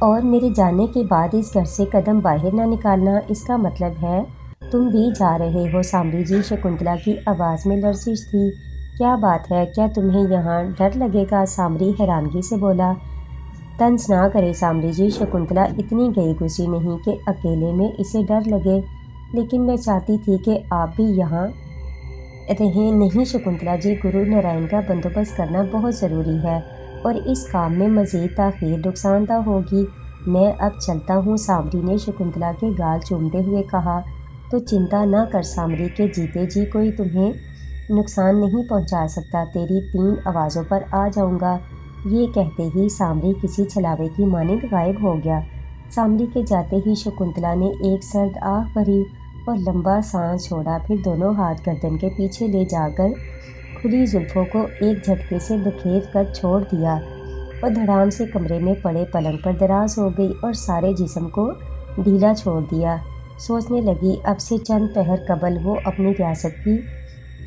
اور میرے جانے کے بعد اس گھر سے قدم باہر نہ نکالنا، اس کا مطلب ہے تم بھی جا رہے ہو سامری جی؟ شکنتلا کی آواز میں لرزش تھی۔ کیا بات ہے، کیا تمہیں یہاں ڈر لگے گا؟ سامری حیرانگی سے بولا۔ طنز نہ کرے سامری جی، شکنتلا اتنی گئی گزری نہیں کہ اکیلے میں اسے ڈر لگے، لیکن میں چاہتی تھی کہ آپ بھی یہاں رہیں۔ نہیں شکنتلا جی، گرو نارائن کا بندوبست کرنا بہت ضروری ہے اور اس کام میں مزید تاخیر نقصان دہ ہوگی۔ میں اب چلتا ہوں، سامری نے شکنتلا کے گال چومتے ہوئے کہا۔ تو چنتا نہ کر سامری کے جیتے جی کوئی تمہیں نقصان نہیں پہنچا سکتا، تیری 3 آوازوں پر آ جاؤں گا۔ یہ کہتے ہی سامری کسی چھلاوے کی مانند غائب ہو گیا۔ سامری کے جاتے ہی شکنتلا نے ایک سرد آہ بھری اور لمبا سانس چھوڑا، پھر دونوں ہاتھ گردن کے پیچھے لے جا کر کھلی زلفوں کو ایک جھٹکے سے بکھیر کر چھوڑ دیا اور دھڑام سے کمرے میں پڑے پلنگ پر دراز ہو گئی اور سارے جسم کو ڈھیلا چھوڑ دیا۔ سوچنے لگی اب سے چند پہر قبل وہ اپنی ریاست کی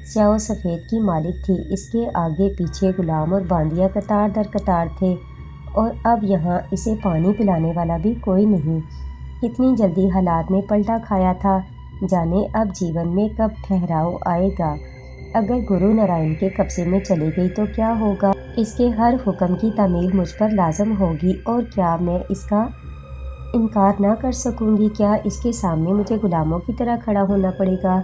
سیاہ و سفید کی مالک تھی، اس کے آگے پیچھے غلام اور باندیاں قطار در قطار تھے، اور اب یہاں اسے پانی پلانے والا بھی کوئی نہیں۔ کتنی جلدی حالات نے پلٹا کھایا تھا، جانے اب جیون میں کب ٹھہراؤ آئے گا۔ اگر گرو نارائن کے قبضے میں چلی گئی تو کیا ہوگا؟ اس کے ہر حکم کی تعمیل مجھ پر لازم ہوگی، اور کیا میں اس کا انکار نہ کر سکوں گی؟ کیا اس کے سامنے مجھے غلاموں کی طرح کھڑا ہونا پڑے گا؟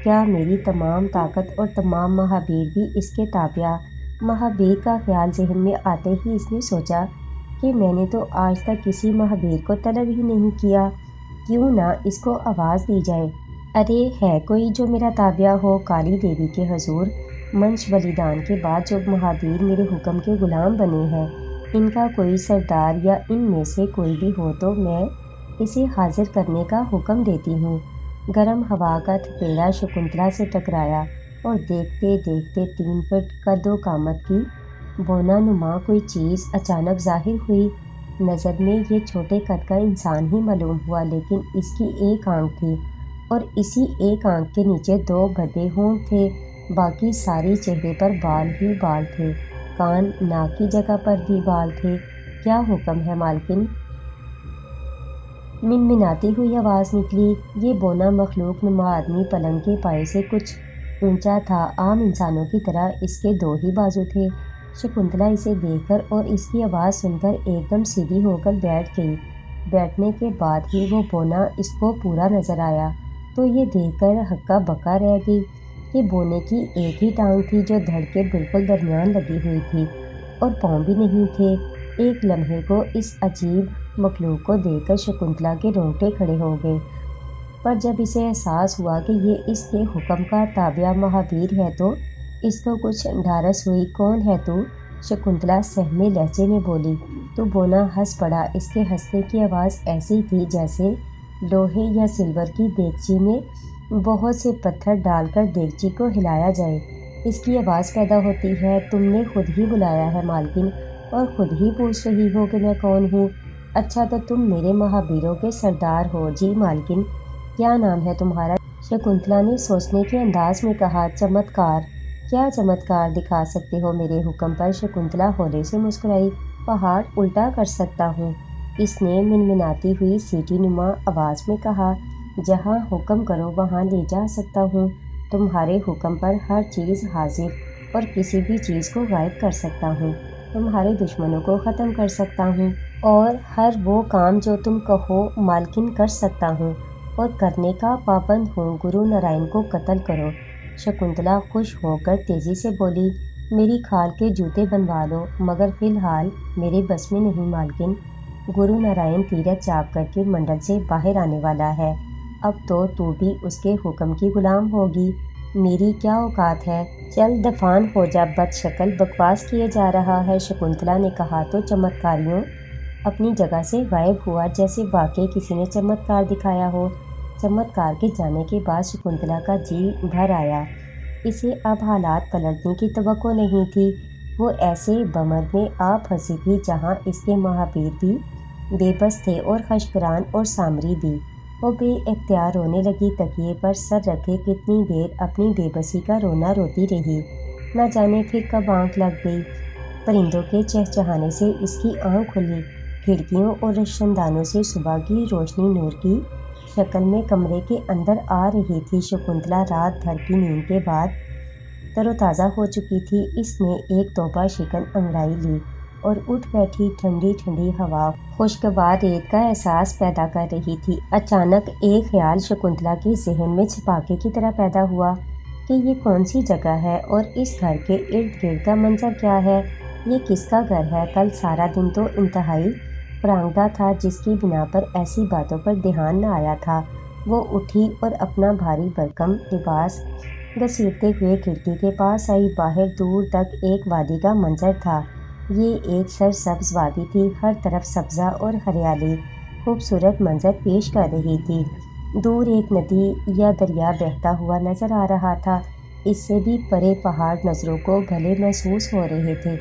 کیا میری تمام طاقت اور تمام مہابیر بھی اس کے تابع؟ مہابیر کا خیال ذہن میں آتے ہی اس نے سوچا کہ میں نے تو آج تک کسی مہابیر کو طلب ہی نہیں کیا، کیوں نہ اس کو آواز دی جائے۔ ارے ہے کوئی جو میرا تابع ہو؟ کالی دیوی کے حضور، منش بلیدان کے بعد جو مہابیر میرے حکم کے غلام بنے ہیں، ان کا کوئی سردار یا ان میں سے کوئی بھی ہو تو میں اسے حاضر کرنے کا حکم دیتی ہوں۔ گرم ہوا کا تھپیڑا شکنتلا سے ٹکرایا اور دیکھتے دیکھتے 3 فٹ قد و قامت کی بونا نما کوئی چیز اچانک ظاہر ہوئی۔ نظر میں یہ چھوٹے قد کا انسان ہی معلوم ہوا، لیکن اس کی ایک آنکھ تھی اور اسی ایک آنکھ کے نیچے 2 بھدے ہونٹ تھے، باقی ساری چہرے پر بال ہی بال تھے، کان ناک کی جگہ پر بھی بال تھے۔ کیا حکم ہے مالکن؟ منمناتی ہوئی آواز نکلی۔ یہ بونا مخلوق نما آدمی پلنگ کے پائے سے کچھ اونچا تھا، عام انسانوں کی طرح اس کے 2 ہی بازو تھے۔ شکنتلا اسے دیکھ کر اور اس کی آواز سن کر ایک دم سیدھی ہو کر بیٹھ گئی۔ بیٹھنے کے بعد ہی وہ بونا اس کو پورا نظر آیا تو یہ دیکھ کر ہکا بکا رہ گئی کہ بونے کی ایک ہی ٹانگ تھی جو دھڑ کے بالکل درمیان لگی ہوئی تھی، اور پاؤں بھی نہیں تھے۔ ایک لمحے کو اس عجیب مخلوق کو دیکھ کر شکنتلا کے رونگٹے کھڑے ہو گئے، پر جب اسے احساس ہوا کہ یہ اس کے حکم کا تابع مہابیر ہے تو اس کو کچھ ڈھارس ہوئی۔ کون ہے تو؟ شکنتلا سہمے لہجے میں بولی۔ تو بونا ہنس پڑا۔ اس کے ہنسنے کی آواز ایسی تھی جیسے لوہے یا سلور کی دیگچی میں بہت سے پتھر ڈال کر دیگچی کو ہلایا جائے، اس کی آواز پیدا ہوتی ہے۔ تم نے خود ہی بلایا ہے مالکن، اور خود ہی پوچھ رہی ہو کہ میں کون ہوں؟ اچھا تو تم میرے مہابیروں کے سردار ہو؟ جی مالکن۔ کیا نام ہے تمہارا؟ شکنتلا نے سوچنے کے انداز میں کہا۔ چمتکار۔ کیا چمتکار دکھا سکتے ہو میرے حکم پر؟ شکنتلا ہولے سے مسکرائی۔ پہاڑ الٹا کر سکتا ہوں، اس نے منمناتی ہوئی سیٹی نما آواز میں کہا۔ جہاں حکم کرو وہاں لے جا سکتا ہوں، تمہارے حکم پر ہر چیز حاضر اور کسی بھی چیز کو غائب کر سکتا ہوں، تمہارے دشمنوں کو ختم کر سکتا ہوں، اور ہر وہ کام جو تم کہو مالکن کر سکتا ہوں اور کرنے کا پابند ہوں۔ گرو نارائن کو قتل کرو۔ شکنتلا خوش ہو کر تیزی سے بولی۔ میری کھال کے جوتے بنوا لو، مگر فی الحال میرے بس میں نہیں مالکن۔ گرو نارائن تیرتھ جاپ کر کے منڈل سے باہر آنے والا ہے، اب تو بھی اس کے حکم کی غلام ہوگی۔ میری کیا اوقات ہے؟ چل دفان ہو جا بد شکل، بکواس کیے جا رہا ہے، شکنتلا نے کہا تو چمتکاریوں اپنی جگہ سے غائب ہوا جیسے واقعی کسی نے چمتکار دکھایا ہو۔ چمتکار کے جانے کے بعد شکنتلا کا جی بھر آیا۔ اسے اب حالات پلٹنے کی توقع نہیں تھی۔ وہ ایسے بمر میں آ پھنسی تھی جہاں اس کے مہابیر بھی بے بس تھے اور خشگران، اور سامری بھی۔ وہ بے اختیار رونے لگی، تکیے پر سر رکھے کتنی دیر اپنی بے بسی کا رونا روتی رہی، نہ جانے پھر کب آنکھ لگ گئی۔ پرندوں کے چہچہانے سے اس کی آنکھ کھلی۔ کھڑکیوں اور روشندانوں سے صبح کی روشنی نور کی شکل میں کمرے کے اندر آ رہی تھی۔ شکنتلا رات بھر کی نیند کے بعد تر و تازہ ہو چکی تھی۔ اس نے ایک توبہ شکن انگڑائی لی اور اٹھ بیٹھی۔ ٹھنڈی ٹھنڈی ہوا خوشگوار ریت کا احساس پیدا کر رہی تھی۔ اچانک ایک خیال شکنتلا کے ذہن میں چھپاکے کی طرح پیدا ہوا کہ یہ کون سی جگہ ہے اور اس گھر کے ارد گرد کا منظر کیا ہے؟ یہ کس کا گھر ہے؟ کل سارا دن تو انتہائی پرانگدہ تھا، جس کی بنا پر ایسی باتوں پر دھیان نہ آیا تھا۔ وہ اٹھی اور اپنا بھاری بھرکم لباس گھسیٹتے ہوئے کھڑکی کے پاس آئی۔ باہر دور تک ایک وادی کا منظر تھا۔ یہ ایک سرسبز وادی تھی، ہر طرف سبزہ اور ہریالی خوبصورت منظر پیش کر رہی تھی۔ دور ایک ندی یا دریا بہتا ہوا نظر آ رہا تھا، اس سے بھی پرے پہاڑ نظروں کو بھلے محسوس ہو رہے تھے۔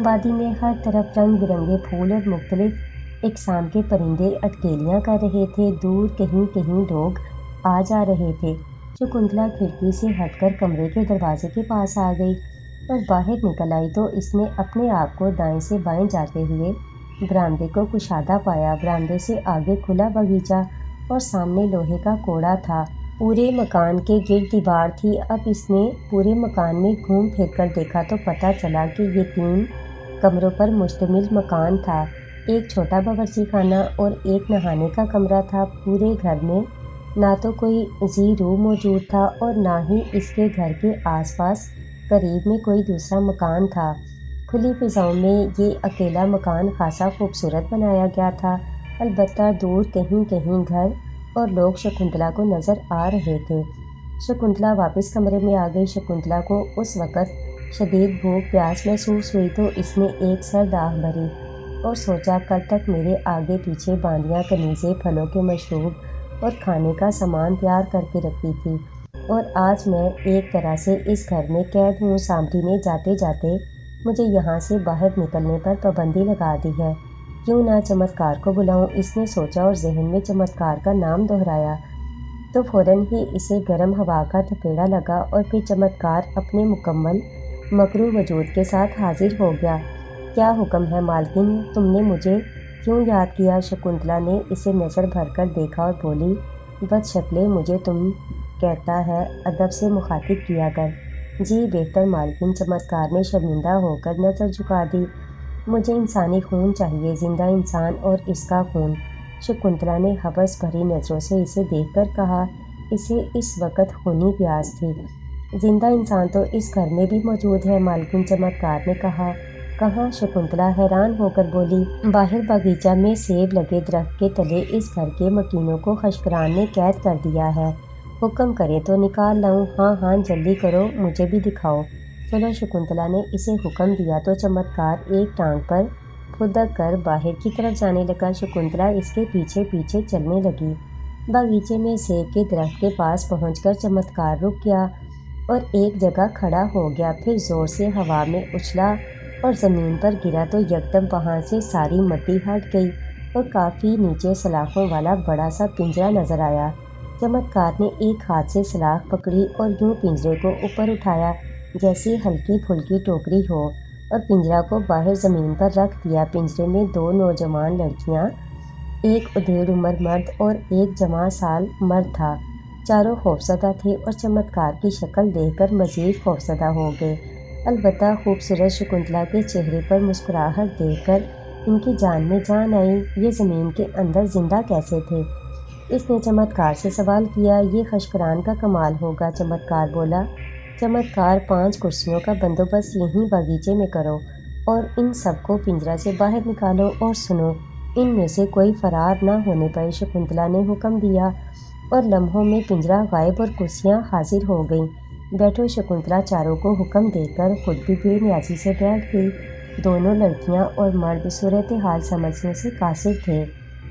وادی میں ہر طرف رنگ برنگے پھول اور مختلف اقسام کے پرندے اٹکیلیاں کر رہے تھے۔ دور کہیں کہیں لوگ آ جا رہے تھے۔ شکنتلا کھڑکی سے ہٹ کر کمرے کے دروازے کے پاس آ گئی اور باہر نکل آئی تو اس نے اپنے آپ کو دائیں سے بائیں جاتے ہوئے برآمدے کو کشادہ پایا۔ برآمدے سے آگے کھلا باغیچہ اور سامنے لوہے کا کوڑا تھا۔ پورے مکان کے گرد دیوار تھی۔ اب اس نے پورے مکان میں گھوم پھر کر دیکھا تو پتہ چلا کہ یہ 3 کمروں پر مشتمل مکان تھا۔ ایک چھوٹا باورچی خانہ اور ایک نہانے کا کمرہ تھا۔ پورے گھر میں نہ تو کوئی ذی روح موجود تھا اور نہ ہی اس کے گھر کے آس پاس قریب میں کوئی دوسرا مکان تھا۔ کھلی فضاؤں میں یہ اکیلا مکان خاصا خوبصورت بنایا گیا تھا، البتہ دور کہیں کہیں گھر اور لوگ شکنتلا کو نظر آ رہے تھے۔ شکنتلا واپس کمرے میں آ گئی۔ شکنتلا کو اس وقت شدید بھوک پیاس محسوس ہوئی تو اس نے ایک سرد آہ بھری اور سوچا، کل تک میرے آگے پیچھے باندیاں کنیزیں پھلوں کے مشروب اور کھانے کا سامان تیار کر کے رکھتی تھی، اور آج میں ایک طرح سے اس گھر میں قید ہوں۔ سامری نے جاتے جاتے مجھے یہاں سے باہر نکلنے پر پابندی لگا دی ہے، کیوں نہ چمتکار کو بلاؤں؟ اس نے سوچا اور ذہن میں چمتکار کا نام دہرایا تو فوراً ہی اسے گرم ہوا کا تھپیڑا لگا اور پھر چمتکار اپنے مکمل مکرو وجود کے ساتھ حاضر ہو گیا۔ کیا حکم ہے مالکن؟ تم نے مجھے کیوں یاد کیا؟ شکنتلا نے اسے نظر بھر کر دیکھا اور بولی، بد شکلے، مجھے تم کہتا ہے ادب سے مخاطب کیا کر۔ جی بہتر مالکن، چمتکار نے شرمندہ ہو کر نظر جھکا دی۔ مجھے انسانی خون چاہیے، زندہ انسان اور اس کا خون۔ شکنتلا نے ہوس بھری نظروں سے اسے دیکھ کر کہا۔ اسے اس وقت خونی پیاس تھی۔ زندہ انسان تو اس گھر میں بھی موجود ہے مالکن، چمتکار نے کہا۔ کہاں؟ شکنتلا حیران ہو کر بولی۔ باہر باغیچہ میں سیب لگے درخت کے تلے اس گھر کے مکینوں کو خشکران نے قید کر دیا ہے۔ حکم کریں تو نکال لاؤں؟ ہاں ہاں جلدی کرو، مجھے بھی دکھاؤ۔ چلو، شکنتلا نے اسے حکم دیا تو چمتکار ایک ٹانگ پر پھدک کر باہر کی طرف جانے لگا۔ شکنتلا اس کے پیچھے پیچھے چلنے لگی۔ باغیچے میں سیب کے درخت کے پاس پہنچ کر چمتکار رک گیا اور ایک جگہ کھڑا ہو گیا، پھر زور سے ہوا میں اچھلا اور زمین پر گرا تو یکدم وہاں سے ساری مٹی ہٹ گئی اور کافی نیچے سلاخوں والا بڑا سا پنجرا نظر آیا۔ چمتکار نے ایک ہاتھ سے سلاخ پکڑی اور یوں پنجرے کو اوپر اٹھایا جیسے ہلکی پھلکی ٹوکری ہو، اور پنجرا کو باہر زمین پر رکھ دیا۔ پنجرے میں 2 نوجوان لڑکیاں، ایک ادھیڑ عمر مرد اور ایک جوان سال مرد تھا۔ چاروں خوفزدہ تھے اور چمتکار کی شکل دیکھ کر مزید خوفزدہ ہو گئے، البتہ خوبصورت شکنتلا کے چہرے پر مسکراہٹ دیکھ کر ان کی جان میں جان آئی۔ یہ زمین کے اندر زندہ کیسے تھے؟ اس نے چمتکار سے سوال کیا۔ یہ خشکران کا کمال ہوگا، چمتکار بولا۔ چمتکار، 5 کرسیوں کا بندوبست یہیں باغیچے میں کرو اور ان سب کو پنجرا سے باہر نکالو، اور سنو، ان میں سے کوئی فرار نہ ہونے پائے۔ شکنتلا نے حکم دیا اور لمحوں میں پنجرا غائب اور کرسیاں حاضر ہو گئیں۔ بیٹھو۔ شکنتلا چاروں کو حکم دے کر خود بھی بے نیازی سے بیٹھ گئی۔ دونوں لڑکیاں اور مرد صورتحال سمجھنے سے قاصر تھے،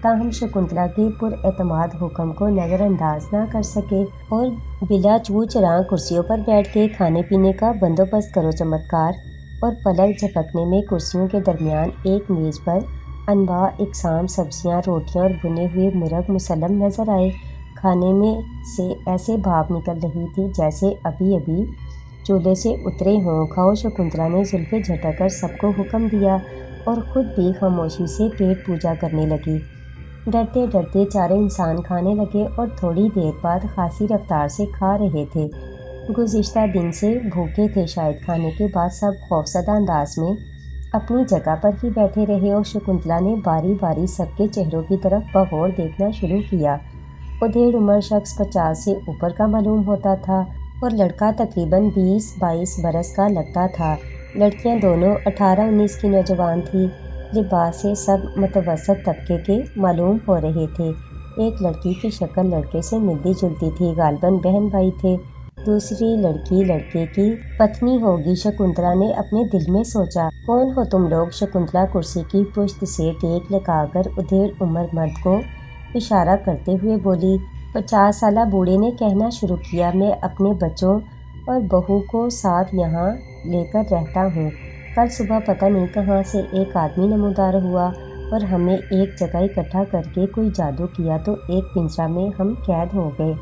تاہم شکنتلا کے پر اعتماد حکم کو نظر انداز نہ کر سکے اور بلا چوں چراغ کرسیوں پر بیٹھ گئے۔ کھانے پینے کا بندوبست کرو، چمتکار۔ اور پلک جھپکنے میں کرسیوں کے درمیان ایک میز پر انواع اقسام سبزیاں، روٹیاں اور بنے ہوئے مرغ مسلم نظر آئے۔ کھانے میں سے ایسے بھاپ نکل رہی تھی جیسے ابھی ابھی چولہے سے اترے ہوں۔ کھاؤ، شکنتلا نے زلفیں جھٹک کر سب کو حکم دیا۔ اور خود بھی خاموشی سے پیٹ پوجا کرنے لگی۔ ڈرتے ڈرتے چاروں انسان کھانے لگے اور تھوڑی دیر بعد خاصی رفتار سے کھا رہے تھے۔ گزشتہ دن سے بھوکے تھے شاید۔ کھانے کے بعد سب خوفزدہ انداز میں اپنی جگہ پر ہی بیٹھے رہے اور شکنتلا نے باری باری سب کے چہروں کی طرف بغور دیکھنا شروع کیا۔ ادھیڑ عمر شخص 50 سے اوپر کا معلوم ہوتا تھا اور لڑکا تقریباً 20-22 برس کا لگتا تھا۔ لڑکیاں دونوں 18-19 کی نوجوان تھیں۔ لباس سے سب متوسط طبقے کے معلوم ہو رہے تھے۔ ایک لڑکی کی شکل لڑکے سے ملتی جلتی تھی، غالباً بہن بھائی تھے۔ دوسری لڑکی لڑکے کی پتنی ہوگی، شکنتلا نے اپنے دل میں سوچا۔ کون ہو تم لوگ؟ شکنتلا کرسی کی پشت سے ٹیک لگا کر ادھیڑ عمر مرد کو اشارہ کرتے ہوئے بولی۔ 50 سالہ بوڑھے نے کہنا شروع کیا، میں اپنے بچوں اور بہو کو ساتھ یہاں لے کر رہتا ہوں۔ کل صبح پتہ نہیں کہاں سے ایک آدمی نمودار ہوا اور ہمیں ایک جگہ اکٹھا کر کے کوئی جادو کیا تو ایک پنجرہ میں ہم قید ہو گئے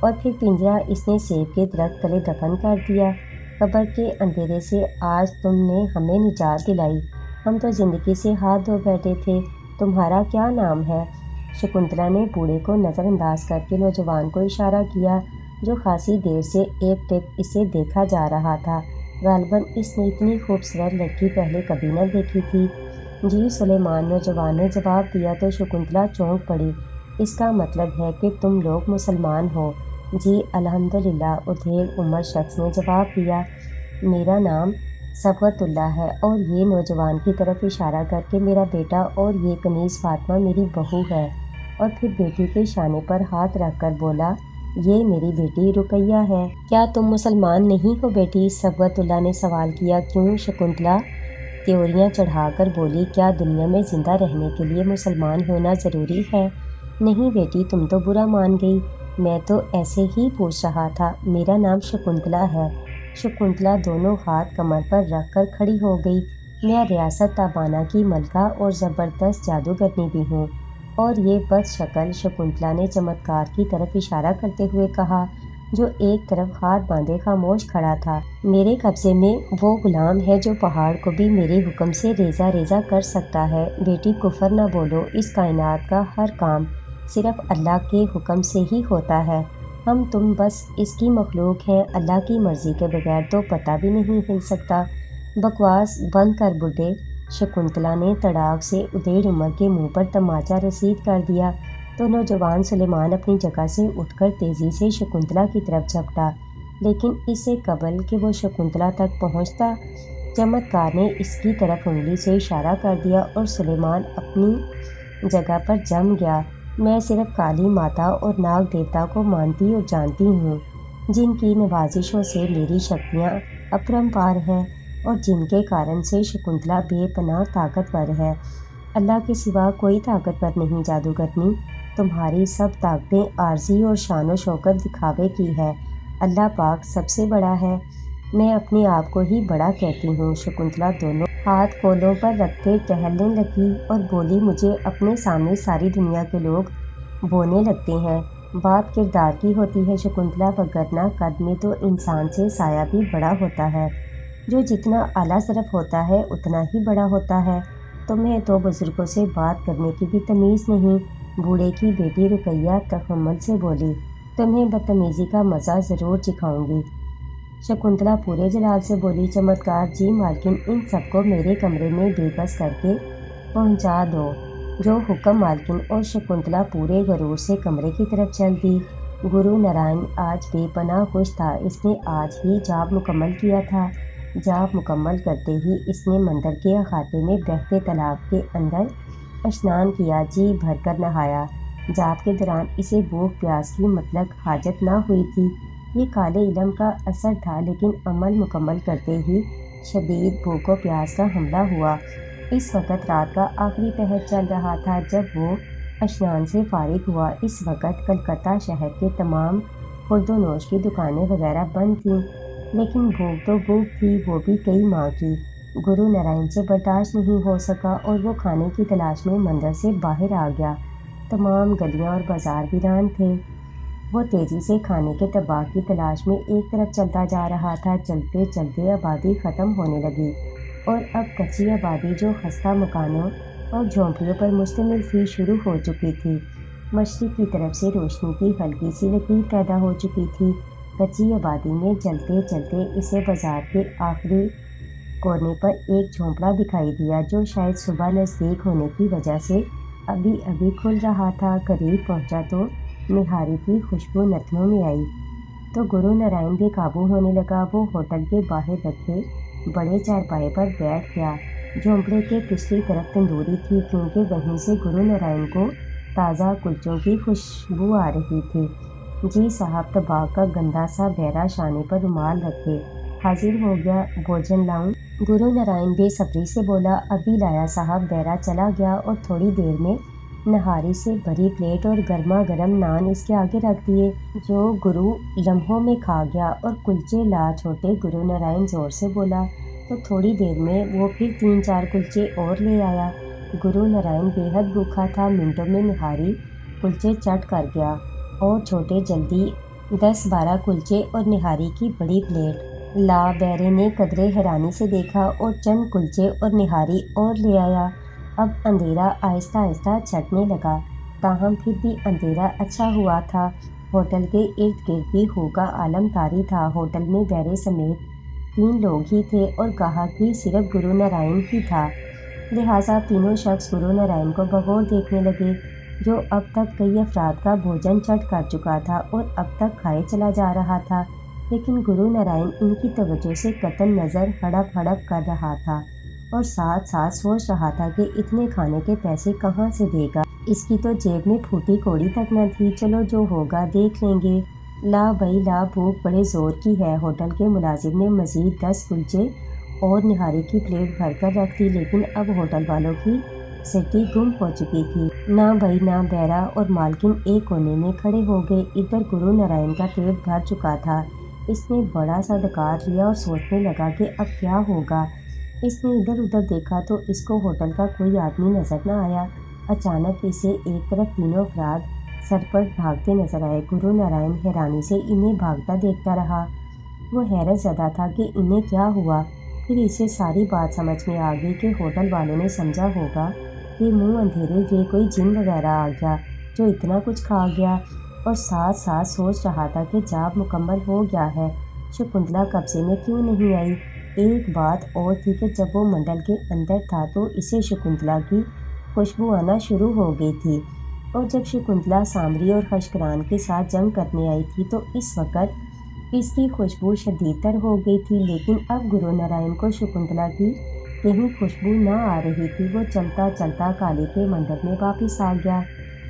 اور پھر پنجرہ اس نے سیب کے درخت تلے دفن کر دیا۔ قبر کے اندھیرے سے آج تم نے ہمیں نجات دلائی۔ ہم تو زندگی سے ہاتھ دھو بیٹھے تھے۔ تمہارا کیا نام ہے؟ شکنتلا نے بوڑھے کو نظر انداز کر کے نوجوان کو اشارہ کیا جو خاصی دیر سے ایک ٹک اسے دیکھا جا رہا تھا۔ غالباً اس نے اتنی خوبصورت لڑکی پہلے کبھی نہ دیکھی تھی۔ جی سلیمان، نوجوان نے جواب دیا تو شکنتلا چونک پڑی۔ اس کا مطلب ہے کہ تم لوگ مسلمان ہو؟ جی الحمدللہ، ادھیڑ عمر شخص نے جواب دیا۔ میرا نام صبغت اللہ ہے اور یہ نوجوان کی طرف اشارہ کر کے میرا بیٹا اور یہ کنیز فاطمہ میری بہو ہے، اور پھر بیٹی کے شانے پر ہاتھ رکھ کر بولا، یہ میری بیٹی رقیہ ہے۔ کیا تم مسلمان نہیں ہو بیٹی؟ صبغت اللہ نے سوال کیا۔ کیوں؟ شکنتلا تیوریاں چڑھا کر بولی، کیا دنیا میں زندہ رہنے کے لیے مسلمان ہونا ضروری ہے؟ نہیں بیٹی، تم تو برا مان گئی۔ میں تو ایسے ہی پوچھ رہا تھا۔ میرا نام شکنتلا ہے۔ شکنتلا دونوں ہاتھ کمر پر رکھ کر کھڑی ہو گئی۔ میں ریاست تابانہ کی ملکہ اور زبردست جادوگرنی بھی ہوں۔ اور یہ بد شکل، شکنتلا نے چمتکار کی طرف اشارہ کرتے ہوئے کہا جو ایک طرف ہاتھ باندھے خاموش کھڑا تھا، میرے قبضے میں وہ غلام ہے جو پہاڑ کو بھی میرے حکم سے ریزہ ریزہ کر سکتا ہے۔ بیٹی کفر نہ بولو، اس کائنات کا ہر کام صرف اللہ کے حکم سے ہی ہوتا ہے۔ ہم تم بس اس کی مخلوق ہیں، اللہ کی مرضی کے بغیر تو پتہ بھی نہیں ہل سکتا۔ بکواس بند کر بڈھے، شکنتلا نے تڑاک سے ادھیڑ عمر کے منہ پر تماچا رسید کر دیا تو نوجوان سلیمان اپنی جگہ سے اٹھ کر تیزی سے شکنتلا کی طرف جھپٹا، لیکن اس سے قبل کہ وہ شکنتلا تک پہنچتا، چمتکار نے اس کی طرف انگلی سے اشارہ کر دیا اور سلیمان اپنی جگہ پر جم گیا۔ میں صرف کالی ماتا اور ناگ دیوتا کو مانتی اور جانتی ہوں، جن کی نوازشوں سے میری شکتیاں اپرمپار ہیں اور جن کے کارن سے شکنتلا بے پناہ طاقتور ہے۔ اللہ کے سوا کوئی طاقتور نہیں جادوگرنی، تمہاری سب طاقتیں عارضی اور شان و شوکت دکھاوے کی ہے، اللہ پاک سب سے بڑا ہے۔ میں اپنے آپ کو ہی بڑا کہتی ہوں۔ شکنتلا دونوں ہاتھ کولوں پر رکھتے ٹہلنے لگی اور بولی، مجھے اپنے سامنے ساری دنیا کے لوگ بونے لگتے ہیں۔ بات کردار کی ہوتی ہے شکنتلا، وگرنہ قد میں تو انسان سے سایہ بھی بڑا ہوتا ہے۔ جو جتنا اعلیٰ طرف ہوتا ہے اتنا ہی بڑا ہوتا ہے۔ تمہیں تو بزرگوں سے بات کرنے کی بھی تمیز نہیں۔ بوڑھے کی بیٹی رقیہ تحمل سے بولی، تمہیں بدتمیزی کا مزہ ضرور چکھاؤں گی۔ شکنتلا پورے جلال سے بولی، چمتکار جی مالکن، ان سب کو میرے کمرے میں بے بس کر کے پہنچا دو۔ جو حکم مالکن۔ اور شکنتلا پورے غرور سے کمرے کی طرف چل دی۔ گرو نارائن آج بے پناہ خوش تھا، اس نے آج ہی جاپ مکمل کیا تھا۔ جاپ مکمل کرتے ہی اس نے مندر کے احاطے میں بہتے تالاب کے اندر اشنان کیا، جی بھر کر نہایا۔ جاپ کے دوران اسے بھوک پیاس کی مطلق حاجت نہ ہوئی تھی، یہ کالے علم کا اثر تھا، لیکن عمل مکمل کرتے ہی شدید بھوک و پیاس کا حملہ ہوا۔ اس وقت رات کا آخری پہر چل رہا تھا جب وہ اشنان سے فارغ ہوا۔ اس وقت کلکتہ شہر کے تمام خورد و نوش کی دکانیں وغیرہ بند تھیں، لیکن بھوک تو بھوک تھی، وہ بھی کئی ماہ کی۔ گرو نارائن سے برداشت نہیں ہو سکا اور وہ کھانے کی تلاش میں مندر سے باہر آ گیا۔ تمام گلیاں اور بازار ویران تھے۔ وہ تیزی سے کھانے کے طباخ کی تلاش میں ایک طرف چلتا جا رہا تھا۔ چلتے چلتے آبادی ختم ہونے لگی اور اب کچی آبادی جو خستہ مکانوں اور جھونپڑیوں پر مشتمل تھی شروع ہو چکی تھی۔ مشرق کی طرف سے روشنی کی ہلکی سی لکیر پیدا ہو چکی تھی۔ کچی آبادی میں چلتے چلتے اسے بازار کے آخری کونے پر ایک جھونپڑا دکھائی دیا جو شاید صبح نزدیک ہونے کی وجہ سے ابھی ابھی کھل رہا تھا۔ قریب پہنچا تو نہاری کی خوشبو نتنوں میں آئی تو گرو نارائن بے قابو ہونے لگا۔ وہ ہوٹل کے باہر رکھے بڑے چارپائے پر بیٹھ گیا۔ جھونپڑے کے پچھلی طرف تندوری تھی کیونکہ وہیں سے گرو نارائن کو تازہ کلچوں کی خوشبو آ رہی تھی۔ جی صاحب، طباخ کا گندا سا بیرا شانے پر رومال رکھے حاضر ہو گیا۔ بھوجن لاؤں؟ گرو نارائن بے صبری سے بولا۔ ابھی لایا صاحب۔ بیرا چلا گیا اور تھوڑی دیر میں نہاری سے بھری پلیٹ اور گرما گرم نان اس کے آگے رکھ دیے جو گرو لمحوں میں کھا گیا۔ اور کلچے لا چھوٹے، گرو نارائن زور سے بولا تو تھوڑی دیر میں وہ پھر 3-4 کلچے اور لے آیا۔ گرو نارائن بے حد بھوکا تھا۔ منٹوں میں نہاری کلچے چٹ کر گیا اور چھوٹے جلدی 10-12 کلچے اور نہاری کی بڑی پلیٹ لا۔ بیرے نے قدرے حیرانی سے دیکھا اور چند کلچے اور نہاری اور لے آیا۔ اب اندھیرا آہستہ آہستہ چھٹنے لگا، تاہم پھر بھی اندھیرا اچھا ہوا تھا۔ ہوٹل کے ارد گرد بھی ہو کا عالم طاری تھا۔ ہوٹل میں بیرے سمیت 3 لوگ ہی تھے اور گاہک بھی صرف گرو نارائن ہی تھا، لہٰذا تینوں شخص گرو نارائن کو بغور دیکھنے لگے جو اب تک کئی افراد کا بھوجن چٹ کر چکا تھا اور اب تک کھائے چلا جا رہا تھا، لیکن گرو نارائن ان کی توجہ سے قطع نظر ہڑپ ہڑپ کر رہا تھا اور ساتھ ساتھ سوچ رہا تھا کہ اتنے کھانے کے پیسے کہاں سے دے گا۔ اس کی تو جیب میں پھوٹی کوڑی تک نہ تھی۔ چلو جو ہوگا دیکھ لیں گے۔ لا بھائی لا، بھوک بڑے زور کی ہے۔ ہوٹل کے ملازم نے مزید 10 کلچے اور نہاری کی پلیٹ بھر کر رکھ دی، لیکن اب ہوٹل والوں کی سٹی گم ہو چکی تھی۔ نہ بھائی نہ۔ بیرا اور مالکن ایک کونے میں کھڑے ہو گئے۔ ادھر گرو نارائن کا پیٹ بھر چکا تھا۔ اس نے بڑا سا ڈکار لیا اور سوچنے لگا کہ اب کیا ہوگا۔ اس نے ادھر ادھر دیکھا تو اس کو ہوٹل کا کوئی آدمی نظر نہ آیا۔ اچانک اسے ایک طرف تینوں افراد سرپٹ بھاگتے نظر آئے۔ گرو نارائن حیرانی سے انہیں بھاگتا دیکھتا رہا۔ وہ حیرت زدہ تھا کہ انہیں کیا ہوا۔ پھر اسے ساری بات سمجھ میں آ گئی کہ ہوٹل والوں نے سمجھا ہوگا کہ منہ اندھیرے یہ کوئی جن وغیرہ آ گیا جو اتنا کچھ کھا گیا، اور ساتھ ساتھ سوچ رہا تھا کہ جاب مکمل ہو گیا ہے، شکنتلا قبضے میں کیوں نہیں آئی۔ ایک بات اور تھی کہ جب وہ منڈل کے اندر تھا تو اسے شکنتلا کی خوشبو آنا شروع ہو گئی تھی، اور جب شکنتلا سامری اور خشکران کے ساتھ جنگ کرنے آئی تھی تو اس وقت اس کی خوشبو شدید تر ہو گئی تھی، لیکن اب گرو نارائن کو شکنتلا کی کہیں خوشبو نہ آ رہی تھی۔ وہ چلتا چلتا کالی کے منڈل میں واپس آ گیا۔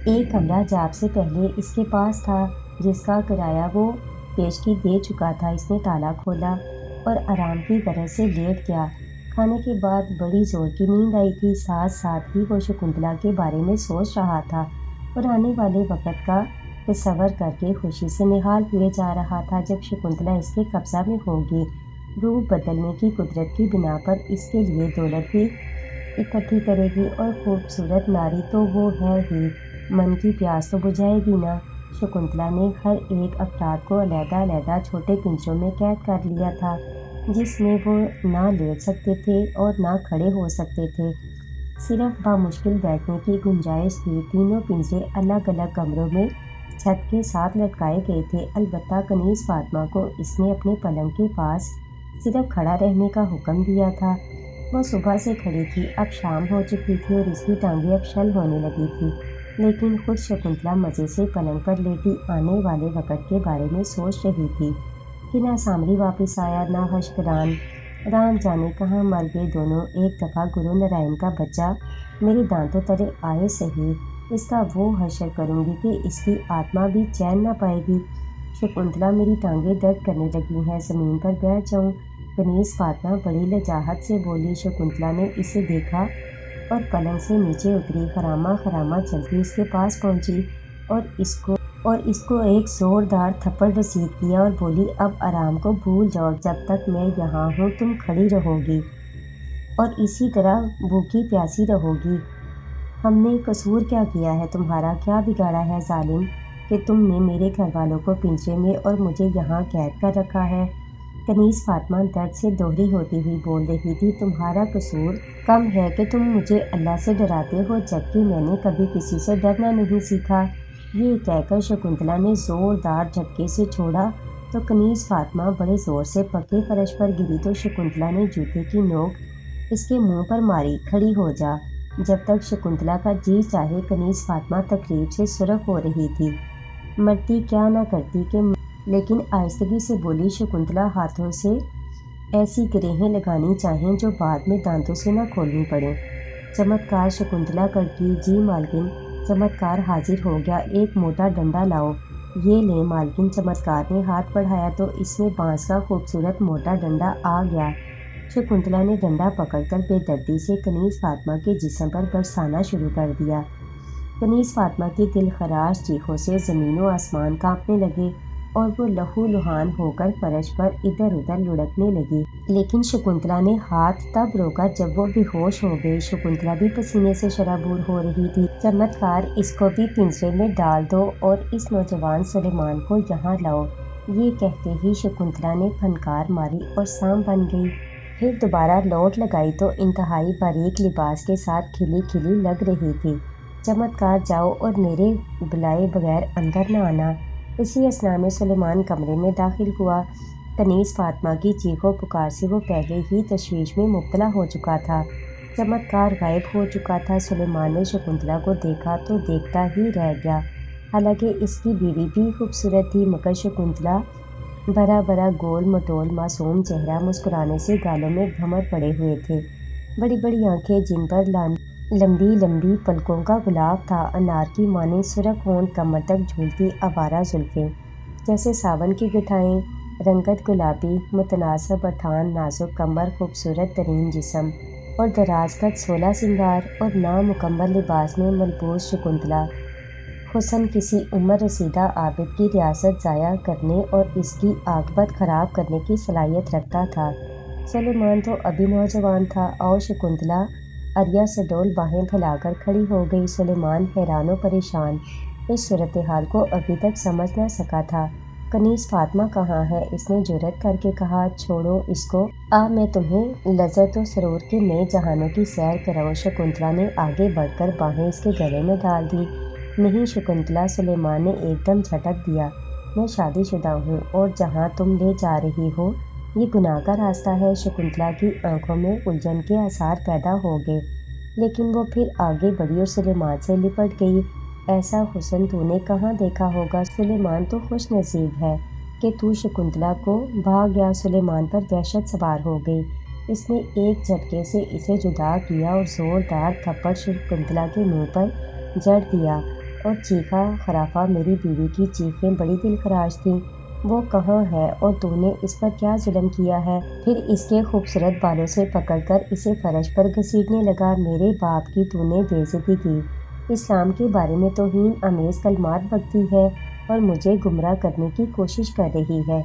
ایک کمرہ جاب سے پہلے اس کے پاس تھا جس کا کرایہ وہ پیشگی دے چکا تھا۔ اس نے تالا کھولا اور آرام کی غرض سے لیٹ گیا۔ کھانے کے بعد بڑی زور کی نیند آئی تھی، ساتھ ساتھ ہی وہ شکنتلا کے بارے میں سوچ رہا تھا اور آنے والے وقت کا تصور کر کے خوشی سے نہال ہوئے جا رہا تھا۔ جب شکنتلا اس کے قبضہ میں ہوگی، روپ بدلنے کی قدرت کی بنا پر اس کے لیے دولت بھی اکٹھی کرے گی، اور خوبصورت ناری تو وہ ہے ہی، من کی پیاس تو بجھائے گی نا۔ شکنتلا نے ہر ایک افراد کو علیحدہ علیحدہ چھوٹے پنجروں میں قید کر لیا تھا جس میں وہ نہ لیٹ سکتے تھے اور نہ کھڑے ہو سکتے تھے، صرف بامشکل بیٹھنے کی گنجائش تھی۔ تینوں پنجرے الگ الگ کمروں میں چھت کے ساتھ لٹکائے گئے تھے، البتہ کنیز فاطمہ کو اس نے اپنے پلنگ کے پاس صرف کھڑا رہنے کا حکم دیا تھا۔ وہ صبح سے کھڑی تھی، اب شام ہو چکی تھی اور اس کی ٹانگیں اب شل ہونے لگی تھی، لیکن خود شکنتلا مزے سے پلنگ پر لیٹی آنے والے وقت کے بارے میں سوچ رہی تھی کہ نہ سامری واپس آیا، نہ خشکران، رام جانے کہاں مر گئے دونوں۔ ایک دفعہ گرو نارائن کا بچہ میرے دانتوں تلے آئے صحیح، اس کا وہ حشر کروں گی کہ اس کی آتما بھی چین نہ پائے گی۔ شکنتلا، میری ٹانگیں درد کرنے لگی ہیں، زمین پر بیٹھ جاؤں؟ کنیز فاطمہ بڑی لجاجت سے بولی۔ شکنتلا نے اسے دیکھا اور پلنگ سے نیچے اتری، خرامہ خرامہ چلتی اس کے پاس پہنچی اور اس کو ایک زوردار تھپڑ رسید کیا اور بولی، اب آرام کو بھول جاؤ، جب تک میں یہاں ہوں تم کھڑی رہو گی اور اسی طرح بھوکی پیاسی رہو گی۔ ہم نے قصور کیا کیا ہے؟ تمہارا کیا بگاڑا ہے ظالم کہ تم نے میرے گھر والوں کو پنجرے میں اور مجھے یہاں قید کر رکھا ہے؟ کنیز فاطمہ درد سے دوہری ہوتی ہوئی بول رہی تھی، تمہارا قصور کم ہے کہ تم مجھے اللہ سے ڈراتے ہو، جبکہ میں نے کبھی کسی سے ڈرنا نہیں سیکھا۔ یہ کہہ کر شکنتلا نے زوردار جھٹکے سے چھوڑا تو کنیز فاطمہ بڑے زور سے پکے فرش پر گری تو شکنتلا نے جوتے کی نوک اس کے منہ پر ماری، کھڑی ہو جا۔ جب تک شکنتلا کا جی چاہے کنیز فاطمہ تکلیف سے سرخ ہو رہی تھی، مرتی کیا نہ کرتی کہ لیکن آہستگی سے بولی، شکنتلا ہاتھوں سے ایسی گرہیں لگانی چاہیں جو بعد میں دانتوں سے نہ کھولنی پڑیں۔ چمتکار شکنتلا کڑکی، جی مالکن۔ چمتکار حاضر ہو گیا، ایک موٹا ڈنڈا لاؤ۔ یہ لیں مالکن۔ چمتکار نے ہاتھ بڑھایا تو اس میں بانس کا خوبصورت موٹا ڈنڈا آ گیا۔ شکنتلا نے ڈنڈا پکڑ کر بے دردی سے کنیز فاطمہ کے جسم پر برسانا شروع کر دیا۔ کنیز فاطمہ کی دل خراش چیخوں سے زمین و آسمان کانپنے لگے اور وہ لہو لہان ہو کر فرش پر ادھر ادھر لڑکنے لگی۔ لیکن شکنتلا نے ہاتھ تب روکا جب وہ بے ہوش ہو گئی۔ شکنتلا بھی پسینے سے شرابور ہو رہی تھی۔ چمتکار، اس کو بھی پنجرے میں ڈال دو اور اس نوجوان سلیمان کو یہاں لاؤ۔ یہ کہتے ہی شکنتلا نے پھنکار ماری اور سانپ بن گئی۔ پھر دوبارہ لوٹ لگائی تو انتہائی باریک لباس کے ساتھ کھلی کھلی لگ رہی تھی۔ چمتکار، جاؤ اور میرے بلائے بغیر اندر نہ آنا۔ اسی اثنا میں سلیمان کمرے میں داخل ہوا۔ کنیز فاطمہ کی چیخ و پکار سے وہ پہلے ہی تشویش میں مبتلا ہو چکا تھا۔ چمتکار غائب ہو چکا تھا۔ سلیمان نے شکنتلا کو دیکھا تو دیکھتا ہی رہ گیا۔ حالانکہ اس کی بیوی بھی خوبصورت تھی، مگر شکنتلا بھرا بھرا گول مٹول معصوم چہرہ، مسکرانے سے گالوں میں بھمر پڑے ہوئے تھے، بڑی بڑی آنکھیں جن پر لمبی لمبی پلکوں کا گلاب تھا، انار کی مانند سرخ ہونٹ، کمر تک جھولتی آوارہ زلفیں جیسے ساون کی گٹھائیں، رنگت گلابی متناسب پٹھان، نازک کمر، خوبصورت ترین جسم اور دراز قد، 16 سنگار اور نامکمل لباس میں ملبوس شکنتلا حسن کسی عمر رسیدہ عابد کی ریاست ضائع کرنے اور اس کی عاقبت خراب کرنے کی صلاحیت رکھتا تھا۔ سلیمان تو ابھی نوجوان تھا۔ آؤ شکنتلا عریہ سڈول باہیں پھیلا کر کھڑی ہو گئی۔ سلیمان حیران و پریشان اس صورتحال کو ابھی تک سمجھ نہ سکا تھا۔ کنیز فاطمہ کہاں ہے؟ اس نے جرأت کر کے کہا۔ چھوڑو اس کو، میں تمہیں لذت و سرور کے نئے جہانوں کی سیر کراؤں۔ شکنتلا نے آگے بڑھ کر باہیں اس کے گلے میں ڈال دیں۔ نہیں شکنتلا، سلیمان نے ایک دم جھٹک دیا، میں شادی شدہ ہوں اور جہاں تم لے جا رہی ہو یہ گناہ کا راستہ ہے۔ شکنتلا کی آنکھوں میں الجھن کے آثار پیدا ہو گئے، لیکن وہ پھر آگے بڑھی اور سلیمان سے لپٹ گئی۔ ایسا حسن تو نے کہاں دیکھا ہوگا؟ سلیمان تو خوش نصیب ہے کہ تو شکنتلا کو بھا گیا۔ سلیمان پر وحشت سوار ہو گئی۔ اس نے ایک جھٹکے سے اسے جدا کیا اور زوردار تھپڑ شکنتلا کے منہ پر جڑ دیا اور چیخا، خرافہ! میری بیوی کی چیخیں بڑی دل خراش تھیں۔ وہ کہاں ہے اور تو نے اس پر کیا ظلم کیا ہے؟ پھر اس کے خوبصورت بالوں سے پکڑ کر اسے فرش پر گھسیٹنے لگا۔ میرے باپ کی تو نے بے عزتی کی، اسلام کے بارے میں توہین آمیز کلمات بکتی ہے اور مجھے گمراہ کرنے کی کوشش کر رہی ہے۔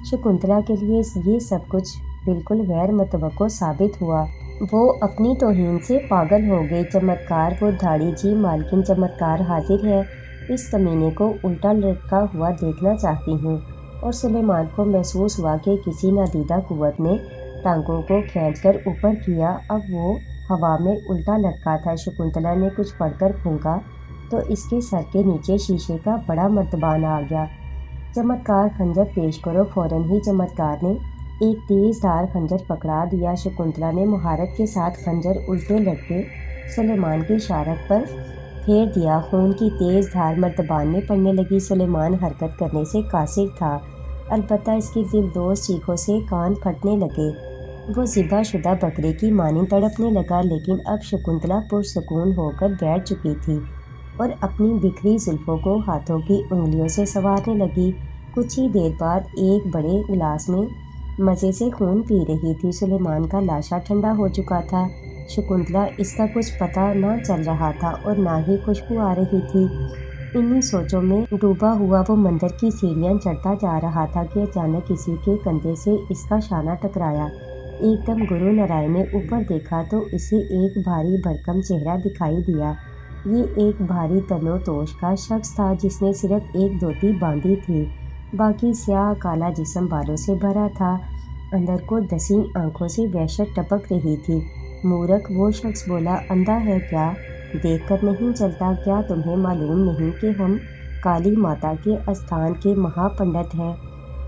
شکنتلا کے لیے یہ سب کچھ بالکل غیر متوقع ثابت ہوا۔ وہ اپنی توہین سے پاگل ہو گئی۔ چمتکار، وہ دھاڑی، جی مالکن۔ چمتکار حاضر ہے، اس کمینے کو الٹا لٹکا ہوا دیکھنا چاہتی ہوں۔ اور سلیمان کو محسوس ہوا کہ کسی نادیدہ قوت نے ٹانگوں کو کھینچ کر اوپر کیا، اب وہ ہوا میں الٹا لٹکا تھا۔ شکنتلا نے کچھ پڑھ کر پھونکا تو اس کے سر کے نیچے شیشے کا بڑا مرتبان آ گیا۔ چمتکار، خنجر پیش کرو۔ فوراً ہی چمتکار نے ایک تیز دھار خنجر پکڑا دیا۔ شکنتلا نے مہارت کے ساتھ خنجر الٹے لٹکے سلیمان کی شارک پر پھیر دیا۔ خون کی تیز دھار مرتبان میں پڑنے لگی۔ سلیمان حرکت کرنے سے قاصر تھا، البتہ اس کی دلدوز چیخوں سے کان پھٹنے لگے۔ وہ ذبح شدہ بکرے کی مانند تڑپنے لگا، لیکن اب شکنتلا پرسکون ہو کر بیٹھ چکی تھی اور اپنی بکھری زلفوں کو ہاتھوں کی انگلیوں سے سنوارنے لگی۔ کچھ ہی دیر بعد ایک بڑے گلاس میں مزے سے خون پی رہی تھی۔ سلیمان کا لاشا ٹھنڈا ہو چکا تھا۔ شکنتلا، اس کا کچھ پتہ نہ چل رہا تھا اور نہ ہی خوشبو آ رہی تھی۔ انہی سوچوں میں ڈوبا ہوا وہ مندر کی سیڑھیاں چڑھتا جا رہا تھا کہ اچانک کسی کے کندھے سے اس کا شانہ ٹکرایا۔ ایک دم گرو نارائن نے اوپر دیکھا تو اسے ایک بھاری بھرکم چہرہ دکھائی دیا۔ یہ ایک بھاری تن و توش کا شخص تھا جس نے صرف ایک دھوتی باندھی تھی، باقی سیاہ کالا جسم بالوں سے بھرا تھا۔ اندر کو دسیں آنکھوں سے وحشت ٹپک رہی تھی۔ مورکھ، وہ شخص بولا، اندھا ہے کیا؟ دیکھ کر نہیں چلتا؟ کیا تمہیں معلوم نہیں کہ ہم کالی ماتا کے استھان کے مہا پنڈت ہیں؟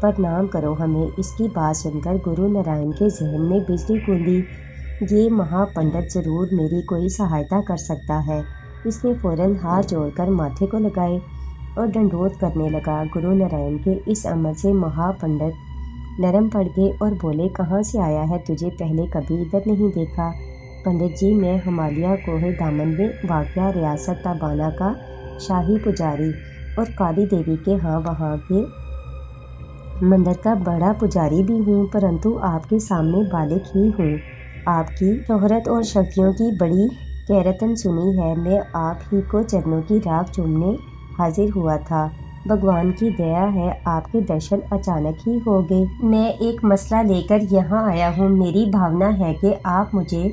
پرنام کرو ہمیں۔ اس کی بات سن کر گرو نارائن کے ذہن میں بجلی گوندی۔ یہ مہا پنڈت ضرور میری کوئی سہایتا کر سکتا ہے۔ اس نے فوراً ہاتھ جوڑ کر ماتھے کو لگائے اور ڈنڈوت کرنے لگا۔ گرو نارائن کے اس عمل سے مہا پنڈت نرم پڑ گئے اور بولے، کہاں سے آیا ہے؟ تجھے پہلے کبھی ادھر نہیں دیکھا۔ پنڈت جی، میں ہمالیہ کوہ دامن میں واقع ریاست تابانا کا شاہی پجاری اور کالی دیوی کے وہاں کے مندر کا بڑا پجاری بھی ہوں، پرنتو آپ کے سامنے بالغ ہی ہوں۔ آپ کی شہرت اور شکتیوں کی بڑی کیرتن سنی ہے۔ میں آپ ہی کو چرنوں کی راکھ چومنے حاضر ہوا تھا۔ بھگوان کی دیا ہے آپ کے درشن اچانک ہی ہو گئے۔ میں ایک مسئلہ لے کر یہاں آیا ہوں۔ میری بھاونا ہے کہ آپ مجھے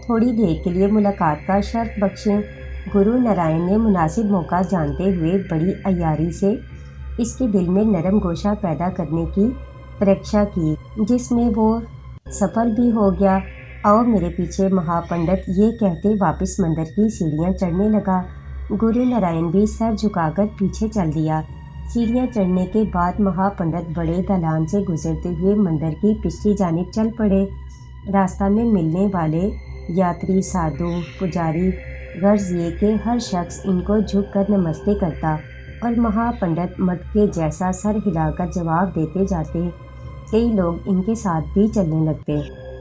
تھوڑی دیر کے لیے ملاقات کا شرف بخشیں۔ گرو نارائن نے مناسب موقع جانتے ہوئے بڑی عیاری سے اس کے دل میں نرم گوشہ پیدا کرنے کی پریکشا کی، جس میں وہ سفل بھی ہو گیا۔ آؤ میرے پیچھے مہا پنڈت، یہ کہتے واپس مندر کی سیڑھیاں چڑھنے لگا۔ گرو نارائن بھی سر جھکا کر پیچھے چل دیا۔ سیڑھیاں چڑھنے کے بعد مہا پنڈت بڑے دالان سے گزرتے ہوئے مندر کی پچھلی جانب چل پڑے۔ راستہ میں ملنے والے یاتری، سادھو، پجاری، غرض یہ کہ ہر شخص ان کو جھک کر نمستے کرتا اور مہا پنڈت مٹکے جیسا سر ہلا کر جواب دیتے جاتے۔ کئی لوگ ان کے ساتھ بھی چلنے لگتے۔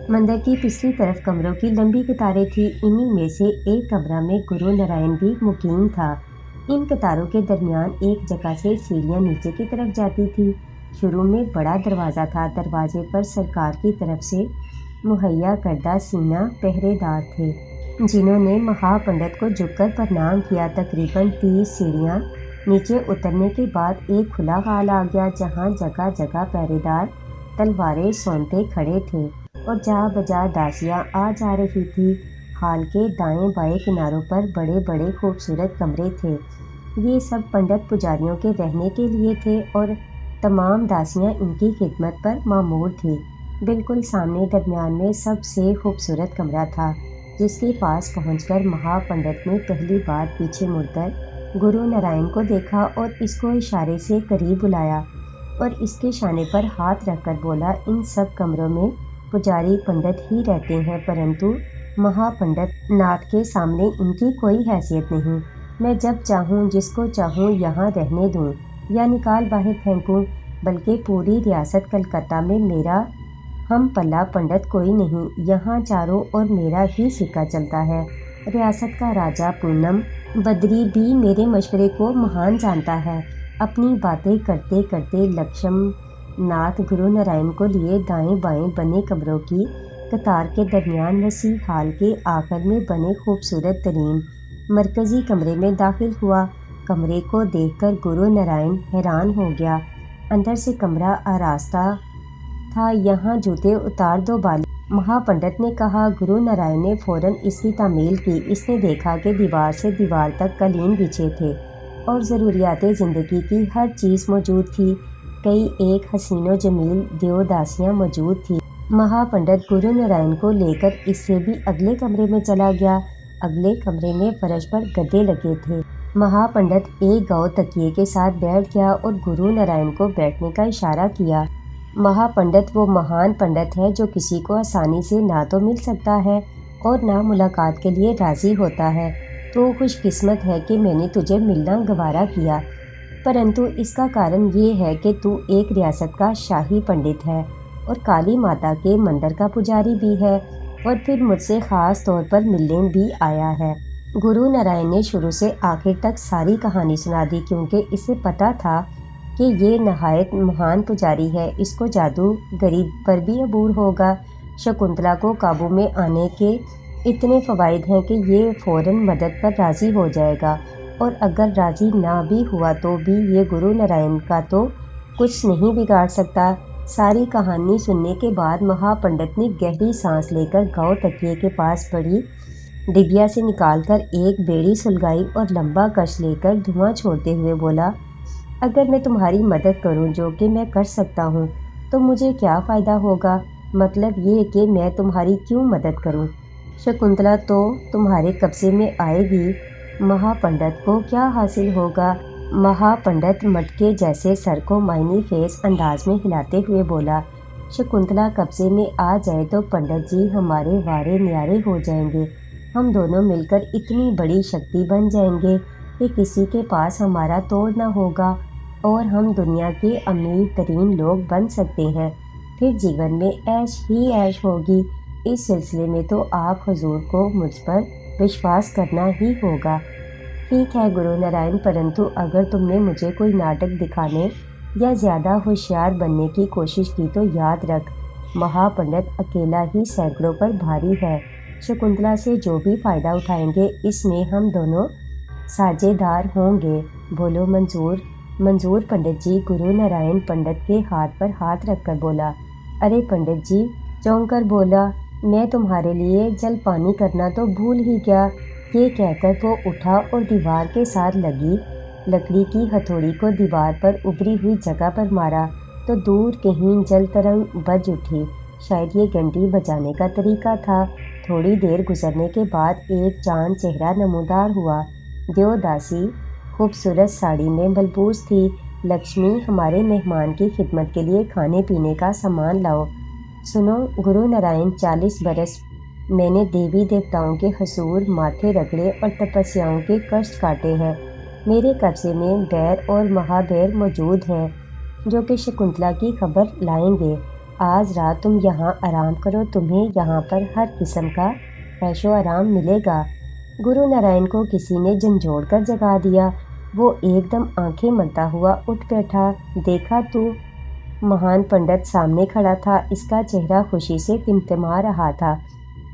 مندر کی پچھلی طرف کمروں کی لمبی قطاریں تھیں۔ انہی میں سے ایک کمرہ میں گرو نارائن بھی مقیم تھا۔ ان قطاروں کے درمیان ایک جگہ سے سیڑھیاں نیچے کی طرف جاتی تھیں۔ شروع میں بڑا دروازہ تھا۔ دروازے پر سرکار کی طرف سے مہیا کردہ سینہ پہرے دار تھے، جنہوں نے مہا پنڈت کو جھک کر پرنام کیا۔ تقریباً 30 سیڑھیاں نیچے اترنے کے بعد ایک کھلا ہال آ گیا، جہاں جگہ جگہ پہرے دار تلواریں سونتے کھڑے تھے اور جا بجا داسیاں آ جا رہی تھیں۔ ہال کے دائیں بائیں کناروں پر بڑے بڑے خوبصورت کمرے تھے۔ یہ سب پنڈت پجاریوں کے رہنے کے لیے تھے اور تمام داسیاں ان کی خدمت پر مامور تھیں۔ بالکل سامنے درمیان میں سب سے خوبصورت کمرہ تھا، جس کے پاس پہنچ کر مہا پنڈت نے پہلی بار پیچھے مڑ کر گرو نارائن کو دیکھا اور اس کو اشارے سے قریب بلایا اور اس کے شانے پر ہاتھ رکھ کر بولا، ان سب کمروں میں پجاری پنڈت ہی رہتے ہیں، پرنتو مہا پنڈت ناتھ کے سامنے ان کی کوئی حیثیت نہیں۔ میں جب چاہوں جس کو چاہوں یہاں رہنے دوں یا نکال باہر پھینکوں، بلکہ پوری ریاست کلکتہ میں میرا ہم پلہ پنڈت کوئی نہیں۔ یہاں چاروں اور میرا ہی سکہ چلتا ہے۔ ریاست کا راجا پونم بدری بھی میرے مشورے کو مہان جانتا ہے۔ اپنی باتیں کرتے کرتے لکشم ناتھ گرو نارائن کو لیے دائیں بائیں بنے کمروں کی قطار کے درمیان وسیع ہال کے آخر میں بنے خوبصورت ترین مرکزی کمرے میں داخل ہوا۔ کمرے کو دیکھ کر گرو نارائن حیران ہو گیا۔ اندر سے کمرہ آراستہ تھا۔ یہاں جوتے اتار دو بالغ، مہا پنڈت نے کہا۔ گرو نارائن نے فوراً اس کی تعمیل کی۔ اس نے دیکھا کہ دیوار سے دیوار تک قالین بچھے تھے اور ضروریات زندگی کی ہر چیز موجود تھی۔ کئی ایک حسین و جمیل دیوداسیاں موجود تھیں۔ مہا پنڈت گرو نارائن کو لے کر اس سے بھی اگلے کمرے میں چلا گیا۔ اگلے کمرے میں فرش پر گدے لگے تھے۔ مہا پنڈت ایک گاؤ تکیے کے ساتھ بیٹھ گیا اور گرو نارائن کو بیٹھنے کا اشارہ کیا۔ مہا پنڈت وہ مہان پنڈت ہے جو کسی کو آسانی سے نہ تو مل سکتا ہے اور نہ ملاقات کے لیے راضی ہوتا ہے۔ تو خوش قسمت ہے کہ میں نے تجھے ملنا گوارا کیا، پرنتو اس کا کارن یہ ہے کہ تو ایک ریاست کا شاہی پنڈت ہے اور کالی ماتا کے مندر کا پجاری بھی ہے اور پھر مجھ سے خاص طور پر ملنے بھی آیا ہے۔ گرو نارائن نے شروع سے آخر تک ساری کہانی سنا دی، کیونکہ اسے پتہ تھا کہ یہ نہایت مہان پجاری ہے۔ اس کو جادو گری پر بھی عبور ہوگا۔ شکنتلا کو قابو میں آنے کے اتنے فوائد ہیں کہ یہ فوراً مدد پر راضی ہو جائے گا، اور اگر راضی نہ بھی ہوا تو بھی یہ گرو نارائن کا تو کچھ نہیں بگاڑ سکتا۔ ساری کہانی سننے کے بعد مہا پنڈت نے گہری سانس لے کر گاؤ تکیے کے پاس پڑی ڈبیا سے نکال کر ایک بیڑی سلگائی اور لمبا کش لے کر دھواں چھوڑتے ہوئے بولا، اگر میں تمہاری مدد کروں، جو کہ میں کر سکتا ہوں، تو مجھے کیا فائدہ ہوگا؟ مطلب یہ کہ میں تمہاری کیوں مدد کروں؟ شکنتلا تو تمہارے قبضے میں آئے گی۔ مہا پنڈت کو کیا حاصل ہوگا؟ مہا پنڈت مٹکے جیسے سر کو معنی خیز انداز میں ہلاتے ہوئے بولا۔ شکنتلا قبضے میں آ جائے تو پنڈت جی ہمارے وارے نیارے ہو جائیں گے۔ ہم دونوں مل کر اتنی بڑی شکتی بن جائیں گے کہ کسی کے پاس ہمارا توڑ نہ ہوگا اور ہم دنیا کے امیر ترین لوگ بن سکتے ہیں۔ پھر جیون میں عیش ہی عیش ہوگی۔ اس سلسلے میں تو آپ حضور کو مجھ پر وشواس کرنا ہی ہوگا۔ ٹھیک ہے گرو نارائن، پرنتو اگر تم نے مجھے کوئی ناٹک دکھانے یا زیادہ ہوشیار بننے کی کوشش کی تو یاد رکھ، مہا پنڈت اکیلا ہی سینکڑوں پر بھاری ہے۔ شکنتلا سے جو بھی فائدہ اٹھائیں گے اس میں ہم دونوں ساجھے دار ہوں گے۔ بولو منظور؟ منظور پنڈت جی، گرو نارائن پنڈت کے ہاتھ پر ہاتھ رکھ کر بولا۔ ارے پنڈت جی، چونک کر بولا، میں تمہارے لیے جل پانی کرنا تو بھول ہی گیا۔ یہ کہہ کر وہ اٹھا اور دیوار کے ساتھ لگی لکڑی کی ہتھوڑی کو دیوار پر ابھری ہوئی جگہ پر مارا تو دور کہیں جل ترنگ بج اٹھی۔ شاید یہ گھنٹی بجانے کا طریقہ تھا۔ تھوڑی دیر گزرنے کے بعد ایک چاند چہرہ نمودار ہوا۔ دیو داسی خوبصورت ساڑی میں ملبوس تھی۔ لکشمی، ہمارے مہمان کی خدمت کے لیے کھانے پینے کا سامان لاؤ۔ سنو گرو نارائن، 40 برس میں نے دیوی دیوتاؤں کے حضور ماتھے رگڑے اور تپسیاؤں کے کشٹ کاٹے ہیں۔ میرے قبضے میں بیر اور مہا بیر موجود ہیں جو کہ شکنتلا کی خبر لائیں گے۔ آج رات تم یہاں آرام کرو، تمہیں یہاں پر ہر قسم کا عیش و آرام ملے گا۔ گرو نارائن کو کسی نے جھنجھوڑ کر جگا دیا۔ وہ ایک دم آنکھیں ملتا ہوا اٹھ بیٹھا۔ دیکھا تو مہان پنڈت سامنے کھڑا تھا، اس کا چہرہ خوشی سے ٹمٹما رہا تھا۔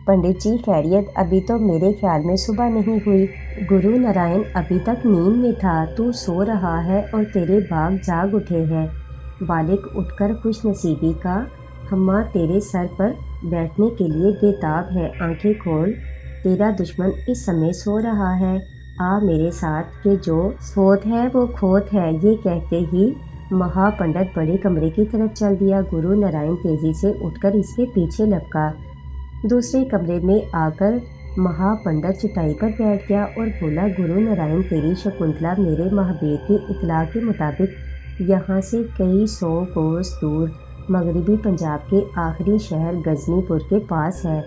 پنڈت جی خیریت؟ ابھی تو میرے خیال میں صبح نہیں ہوئی۔ گرو نارائن ابھی تک نیند میں تھا، تو سو رہا ہے اور تیرے باغ جاگ اٹھے ہیں۔ بالک اٹھ کر خوش نصیبی کا ہمہ تیرے سر پر بیٹھنے کے لیے بےتاب ہے۔ آنکھیں کھول، تیرا دشمن اس سمے سو رہا ہے۔ آ میرے ساتھ کہ جو سوت ہے وہ کھوت ہے۔ یہ کہتے ہی مہا پنڈت بڑے کمرے کی طرف چل دیا۔ گرو نارائن تیزی سے اٹھ کر اس کے پیچھے لپکا۔ دوسرے کمرے میں آ کر مہا پنڈت چٹائی پر بیٹھ گیا اور بولا، گرو نارائن، تیری شکنتلا میرے مہابیر کی اطلاع کے مطابق یہاں سے کئی 100 کوس دور مغربی پنجاب کے آخری شہر غزنی پور کے پاس ہے۔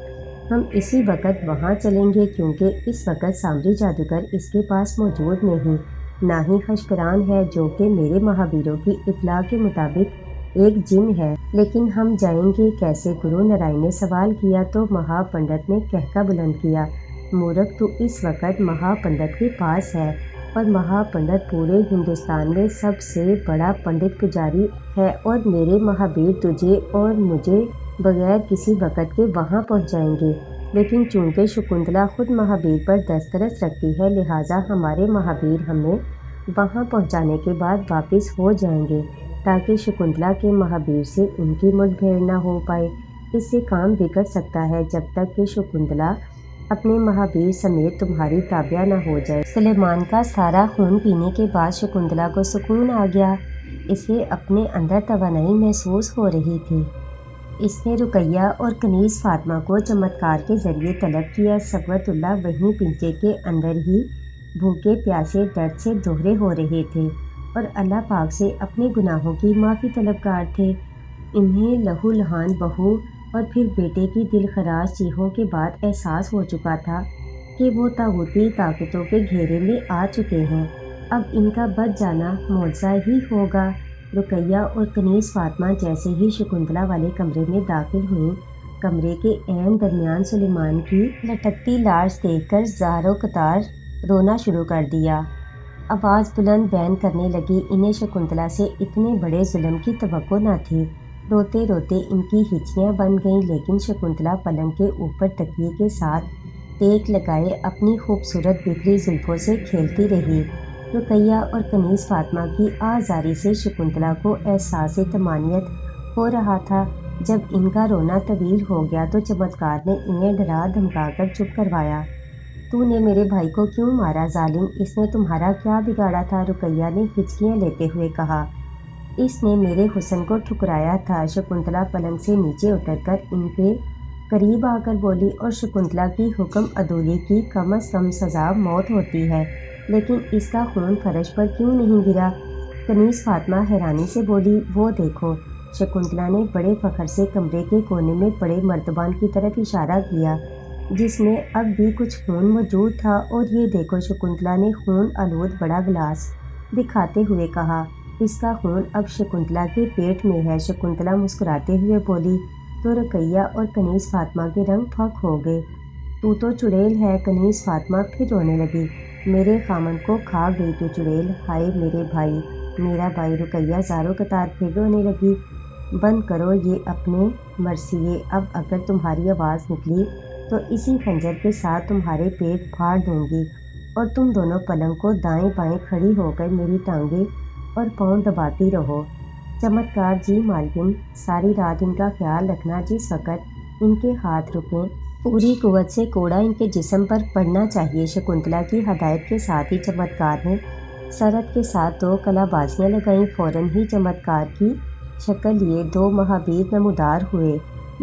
ہم اسی وقت وہاں چلیں گے کیونکہ اس وقت سامری جادوگر اس کے پاس موجود نہیں، نہ ہی خشکران ہے جو کہ میرے مہابیروں کی اطلاع کے مطابق ایک جن ہے۔ لیکن ہم جائیں گے کیسے؟ گرو نارائن نے سوال کیا تو مہا پنڈت نے کہکا بلند کیا، مورخ، تو اس وقت مہا پنڈت کے پاس ہے اور مہا پنڈت پورے ہندوستان میں سب سے بڑا پنڈت پجاری ہے اور میرے مہابیر تجھے اور مجھے بغیر کسی وقت کے وہاں پہنچائیں گے۔ لیکن چونکہ شکنتلا خود مہابیر پر دسترس رکھتی ہے لہٰذا ہمارے مہابیر ہمیں وہاں پہنچانے کے بعد واپس ہو جائیں گے تاکہ شکنتلا کے مہابیر سے ان کی مٹ بھیڑ نہ ہو پائے۔ اس سے کام بگڑ سکتا ہے جب تک کہ شکنتلا اپنے مہابیر سمیت تمہاری تابع نہ ہو جائے۔ سلیمان کا سارا خون پینے کے بعد شکنتلا کو سکون آ گیا۔ اسے اپنے اندر توانائی محسوس ہو رہی تھی۔ اس نے رقیہ اور کنیز فاطمہ کو چمتکار کے ذریعے طلب کیا۔ صبغت اللہ وہیں پنجے کے اندر ہی بھوکے پیاسے درد سے دوہرے ہو رہے تھے اور اللہ پاک سے اپنے گناہوں کی معافی طلبگار تھے۔ انہیں لہو لہان بہو اور پھر بیٹے کی دل خراش چیخوں کے بعد احساس ہو چکا تھا کہ وہ طاغوتی طاقتوں کے گھیرے میں آ چکے ہیں۔ اب ان کا بچ جانا معجزہ ہی ہوگا۔ رقیہ اور کنیز فاطمہ جیسے ہی شکنتلا والے کمرے میں داخل ہوئیں، کمرے کے عین درمیان سلیمان کی لٹکتی لاش دیکھ کر زاروں قطار رونا شروع کر دیا۔ آواز بلند بین کرنے لگی، انہیں شکنتلا سے اتنے بڑے ظلم کی توقع نہ تھی۔ روتے روتے ان کی ہچکیاں بن گئیں لیکن شکنتلا پلنگ کے اوپر تکیے کے ساتھ ٹیک لگائے اپنی خوبصورت بکھری زلفوں سے کھیلتی رہی۔ رقیہ اور کنیز فاطمہ کی آہذاری سے شکنتلا کو احساس طمانینت ہو رہا تھا۔ جب ان کا رونا طویل ہو گیا تو چمتکار نے انہیں ڈرا دھمکا کر چپ کروایا۔ تو نے میرے بھائی کو کیوں مارا ظالم؟ اس نے تمہارا کیا بگاڑا تھا؟ رقیہ نے ہچکیاں لیتے ہوئے کہا۔ اس نے میرے حسن کو ٹھکرایا تھا۔ شکنتلا پلنگ سے نیچے اتر کر ان کے قریب آ کر بولی، اور شکنتلا کی حکم عدولی کی کم از کم سزا موت ہوتی ہے، لیکن اس کا خون فرش پر کیوں نہیں گرا؟ کنیز فاطمہ حیرانی سے بولی، وہ دیکھو۔ شکنتلا نے بڑے فخر سے کمرے کے کونے میں پڑے مرتبان کی طرف اشارہ کیا، جس میں اب بھی کچھ خون موجود تھا، اور یہ دیکھو۔ شکنتلا نے خون آلود بڑا گلاس دکھاتے ہوئے کہا، اس کا خون اب شکنتلا کے پیٹ میں ہے۔ شکنتلا مسکراتے ہوئے بولی تو رقیہ اور کنیز فاطمہ کے رنگ پھک ہو گئے۔ تو چڑیل ہے۔ کنیز فاطمہ پھر رونے لگی، میرے خامند کو کھا گئی تو چڑیل، ہائے میرے بھائی، میرا بھائی۔ رقیہ زاروں قطار پھر رونے لگی، بند کرو یہ اپنے مرثیے، اب اگر تمہاری آواز نکلی تو اسی خنجر کے ساتھ تمہارے پیٹ پھاڑ دوں گی، اور تم دونوں پلنگ کو دائیں بائیں کھڑی ہو کر میری ٹانگیں اور پاؤں دباتی رہو۔ چمتکار جی مالکن، ساری رات ان کا خیال رکھنا، جس وقت ان کے ہاتھ رکیں پوری قوت سے کوڑا ان کے جسم پر پڑنا چاہیے۔ شکنتلا کی ہدایت کے ساتھ ہی چمتکار نے سرعت کے ساتھ 2 کلا بازیاں لگائیں۔ فوراً ہی چمتکار کی شکل لیے 2 مہابیر نمودار ہوئے۔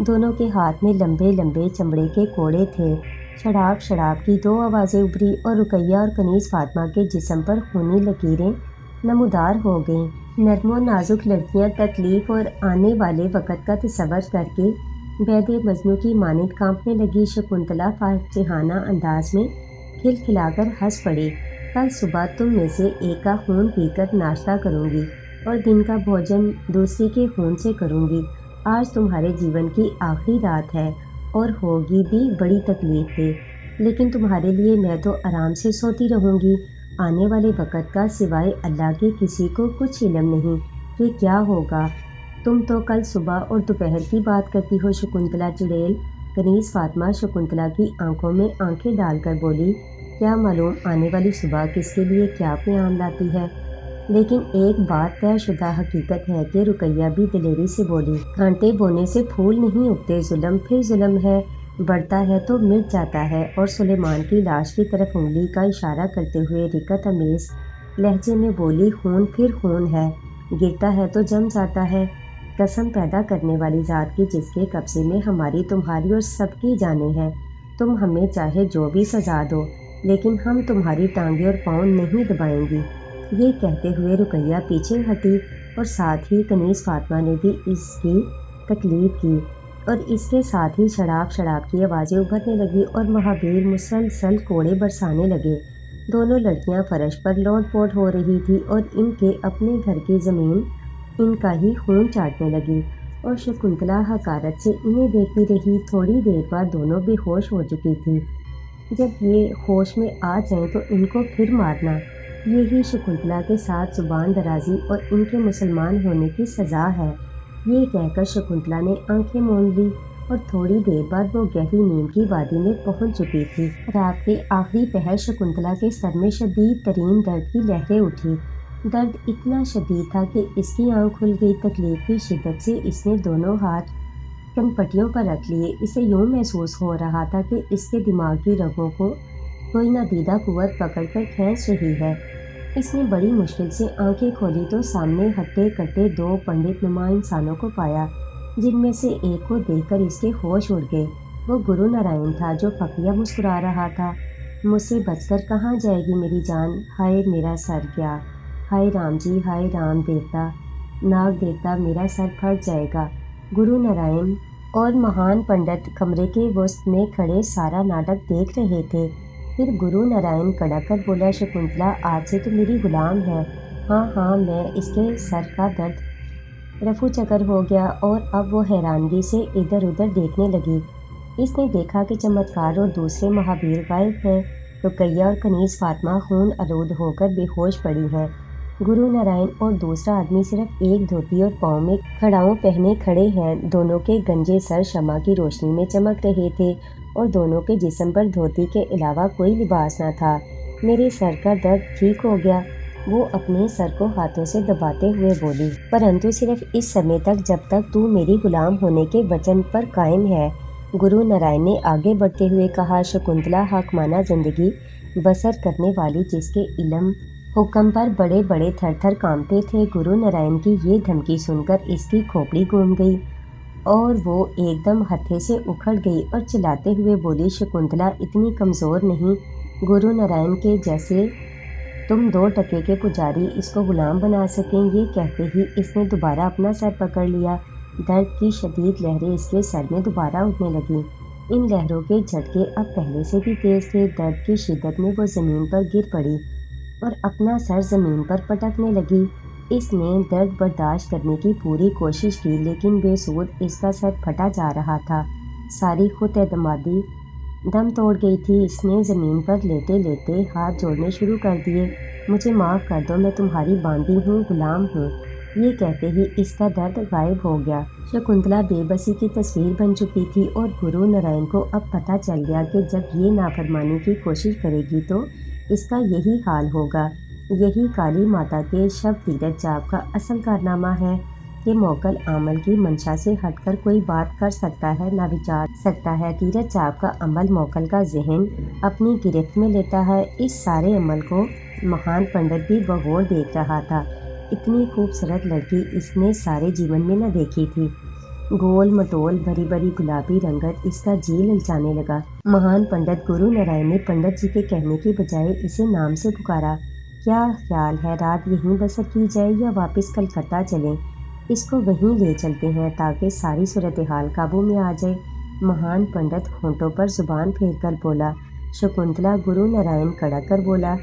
دونوں کے ہاتھ میں لمبے لمبے چمڑے کے کوڑے تھے۔ شڑاپ شڑاپ کی 2 آوازیں ابھری، اور رقیہ اور کنیز فاطمہ کے جسم پر خونی لکیریں نمودار ہو گئیں۔ نرم و نازک لڑکیاں تکلیف اور آنے والے وقت کا تصور کر کے بید مجنوں کی مانند کانپنے لگی۔ شکنتلا فاتحانہ انداز میں کھلکھلا کر ہنس پڑی، کل صبح تم میں سے ایک کا خون پی کر ناشتہ کروں گی، اور دن کا بھوجن دوسری کے خون سے کروں گی۔ آج تمہارے جیون کی آخری رات ہے، اور ہوگی بھی بڑی تکلیف دہ، لیکن تمہارے لیے میں تو آرام سے سوتی رہوں گی۔ آنے والے وقت کا سوائے اللہ کے کسی کو کچھ علم نہیں کہ کیا ہوگا۔ تم تو کل صبح اور دوپہر کی بات کرتی ہو شکنتلا چڑیل۔ کنیز فاطمہ شکنتلا کی آنکھوں میں آنکھیں ڈال کر بولی، کیا معلوم آنے والی صبح کس کے لیے کیا پیام لاتی ہے؟ لیکن ایک بات طے شدہ حقیقت ہے کہ رقیہ بھی دلیری سے بولی، کانٹے بونے سے پھول نہیں اگتے، ظلم پھر ظلم ہے، بڑھتا ہے تو مٹ جاتا ہے۔ اور سلیمان کی لاش کی طرف انگلی کا اشارہ کرتے ہوئے رقت آمیز لہجے میں بولی، خون پھر خون ہے، گرتا ہے تو جم جاتا ہے۔ قسم پیدا کرنے والی ذات کی، جس کے قبضے میں ہماری، تمہاری اور سب کی جانیں ہیں، تم ہمیں چاہے جو بھی سزا دو، لیکن ہم تمہاری ٹانگیں اور پاؤں نہیں دبائیں گی۔ یہ کہتے ہوئے رقیہ پیچھے ہٹی، اور ساتھ ہی کنیز فاطمہ نے بھی اس کی تکلیف کی، اور اس کے ساتھ ہی شڑاپ شڑاپ کی آوازیں ابھرنے لگیں، اور مہابیر مسلسل کوڑے برسانے لگے۔ دونوں لڑکیاں فرش پر لوٹ پوٹ ہو رہی تھیں، اور ان کے اپنے گھر کی زمین ان کا ہی خون چاٹنے لگی، اور شکنتلا حقارت سے انہیں دیکھتی رہی۔ تھوڑی دیر بعد دونوں بے ہوش ہو چکی تھیں۔ جب یہ ہوش میں آ جائیں تو ان کو پھر مارنا، یہی شکنتلا کے ساتھ زبان درازی اور ان کے مسلمان ہونے کی سزا ہے۔ یہ کہہ کر شکنتلا نے آنکھیں موند لیں، اور تھوڑی دیر بعد وہ گہری نیند کی وادی میں پہنچ چکی تھی۔ رات کے آخری پہر شکنتلا کے سر میں شدید ترین درد کی لہریں اٹھی۔ درد اتنا شدید تھا کہ اس کی آنکھ کھل گئی۔ تکلیف کی شدت سے اس نے دونوں ہاتھ کنپٹیوں پر رکھ لیے۔ اسے یوں محسوس ہو رہا تھا کہ اس کے دماغ کی رگوں کو کوئی نادیدہ قوت پکڑ کر کھینچ رہی ہے۔ اس نے بڑی مشکل سے آنکھیں کھولی تو سامنے ہٹے کٹے 2 پنڈت نما انسانوں کو پایا، جن میں سے ایک کو دیکھ کر اس کے ہوش اڑ گئے۔ وہ گرو نارائن تھا، جو خفیہ مسکرا رہا تھا، مجھ سے بچ کر کہاں جائے گی میری جان؟ ہائے میرا سر گیا، ہائے رام جی، ہائے رام دیوتا، ناگ دیوتا، میرا سر پھٹ جائے گا۔ گرو نارائن اور مہان پنڈت کمرے کے وسط میں کھڑے سارا ناٹک دیکھ رہے تھے۔ پھر گرو نارائن کڑک کر بولا، شکنتلا آج سے تو میری غلام ہے۔ ہاں ہاں، میں اس کے سر کا درد رفو چکر ہو گیا، اور اب وہ حیرانگی سے ادھر ادھر دیکھنے لگی۔ اس نے دیکھا کہ چمتکار اور دوسرے مہابیر غائب ہیں۔ رقیہ اور کنیز فاطمہ خون آلود ہو کر بے ہوش پڑی ہیں۔ گرو نارائن اور دوسرا آدمی صرف ایک دھوتی اور پاؤں میں کھڑاؤں پہنے کھڑے ہیں۔ دونوں کے گنجے سر شمع کی روشنی میں چمک رہے تھے، اور دونوں کے جسم پر دھوتی کے علاوہ کوئی لباس نہ تھا۔ میرے سر کا درد ٹھیک ہو گیا، وہ اپنے سر کو ہاتھوں سے دباتے ہوئے بولی، پرنتو صرف اس سمے تک جب تک تو میری غلام ہونے کے وچن پر قائم ہے۔ گرو نارائن نے آگے بڑھتے ہوئے کہا، شکنتلا حاکمانہ زندگی بسر کرنے والی، جس کے علم حکم پر بڑے بڑے تھر تھر کانپتے تھے۔ گرو نارائن کی یہ دھمکی سن کر اس کی کھوپڑی گھوم گئی اور وہ ایک دم ہتھے سے اکھڑ گئی اور چلاتے ہوئے بولی، شکنتلا اتنی کمزور نہیں، گرو نارائن کے جیسے تم 2 ٹکے کے پجاری اس کو غلام بنا سکیں۔ یہ کہتے ہی اس نے دوبارہ اپنا سر پکڑ لیا۔ درد کی شدید لہریں اس کے سر میں دوبارہ اٹھنے لگیں۔ ان لہروں کے جھٹکے اب پہلے سے بھی تیز تھے۔ درد کی شدت میں وہ زمین پر گر پڑی اور اپنا سر زمین پر پٹکنے لگی۔ اس نے درد برداشت کرنے کی پوری کوشش کی لیکن بے سود اس کا سر پھٹا جا رہا تھا۔ ساری خود اعتمادی دم توڑ گئی تھی۔ اس نے زمین پر لیٹے لیٹے ہاتھ جوڑنے شروع کر دیے۔ مجھے معاف کر دو، میں تمہاری باندھی ہوں، غلام ہوں۔ یہ کہتے ہی اس کا درد غائب ہو گیا۔ شکنتلا بے بسی کی تصویر بن چکی تھی اور گرو نارائن کو اب پتہ چل گیا کہ جب یہ نافرمانی کی کوشش کرے گی تو اس کا یہی حال ہوگا۔ یہی کالی ماتا کے شب تیرتھ جاپ کا اصل کارنامہ ہے کہ موکل عمل کی منشا سے ہٹ کر کوئی بات کر سکتا ہے، نہ وچار سکتا ہے۔ تیرتھ جاپ کا عمل موکل کا ذہن اپنی گرفت میں لیتا ہے۔ اس سارے عمل کو مہان پنڈت بھی بغور دیکھ رہا تھا۔ اتنی خوبصورت لڑکی اس نے سارے جیون میں نہ دیکھی تھی۔ گول مٹول بھری بھری گلابی رنگت اس کا جی للچانے لگا۔ مہان پنڈت گرو نارائن نے پنڈت جی کے کہنے کی بجائے اسے نام سے پکارا۔ کیا خیال ہے رات یہیں بسر کی جائے یا واپس کلکتہ چلیں؟ اس کو وہیں لے چلتے ہیں تاکہ ساری صورتحال قابو میں آ جائے۔ مہان پنڈت ہونٹوں پر زبان پھیر کر بولا۔ شکنتلا گرو نارائن کڑک کر بولا،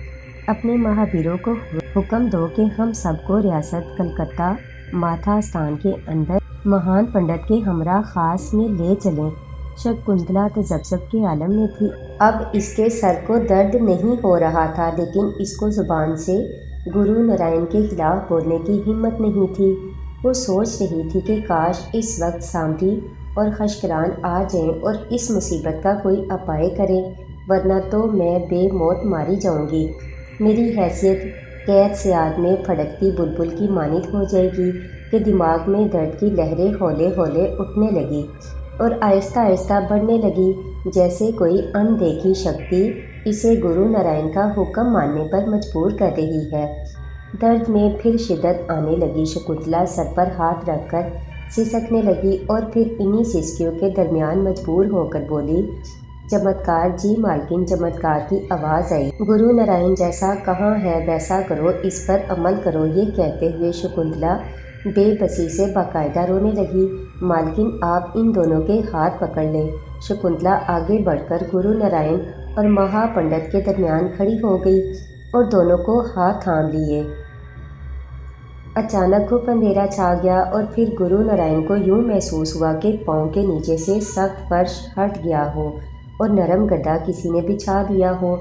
اپنے مہابیروں کو حکم دو کہ ہم سب کو ریاست کلکتہ ماتھا آستان کے اندر مہان پنڈت کے ہمراہ خاص میں لے چلیں۔ شکنتلا تذبذب کے عالم میں تھی۔ اب اس کے سر کو درد نہیں ہو رہا تھا لیکن اس کو زبان سے گرو نارائن کے خلاف بولنے کی ہمت نہیں تھی۔ وہ سوچ رہی تھی کہ کاش اس وقت سامری اور خشکران آ جائیں اور اس مصیبت کا کوئی اپائے کرے، ورنہ تو میں بے موت ماری جاؤں گی۔ میری حیثیت قید سیاد میں پھڑکتی بلبل کی مانند ہو جائے گی کہ دماغ میں درد کی لہریں ہولے ہولے اٹھنے لگی اور آہستہ آہستہ بڑھنے لگی، جیسے کوئی ان دیکھی شکتی اسے گرو نارائن کا حکم ماننے پر مجبور کر رہی ہے۔ درد میں پھر شدت آنے لگی۔ شکنتلا سر پر ہاتھ رکھ کر سسکنے لگی اور پھر انہی سسکیوں کے درمیان مجبور ہو کر بولی، چمتکار جی مالکن، چمتکار کی آواز آئی۔ گرو نارائن جیسا کہاں ہے ویسا کرو، اس پر عمل کرو۔ یہ کہتے ہوئے شکنتلا بے بسی سے باقاعدہ رونے لگی۔ مالکن آپ ان دونوں کے ہاتھ پکڑ لیں۔ شکنتلا آگے بڑھ کر گرو نارائن اور مہا پنڈت کے درمیان کھڑی ہو گئی اور دونوں کو ہاتھ تھام لیے۔ اچانک گھپ اندھیرا چھا گیا اور پھر گرو نارائن کو یوں محسوس ہوا کہ پاؤں کے نیچے سے سخت فرش ہٹ گیا ہو اور نرم گدا کسی نے بچھا دیا ہو۔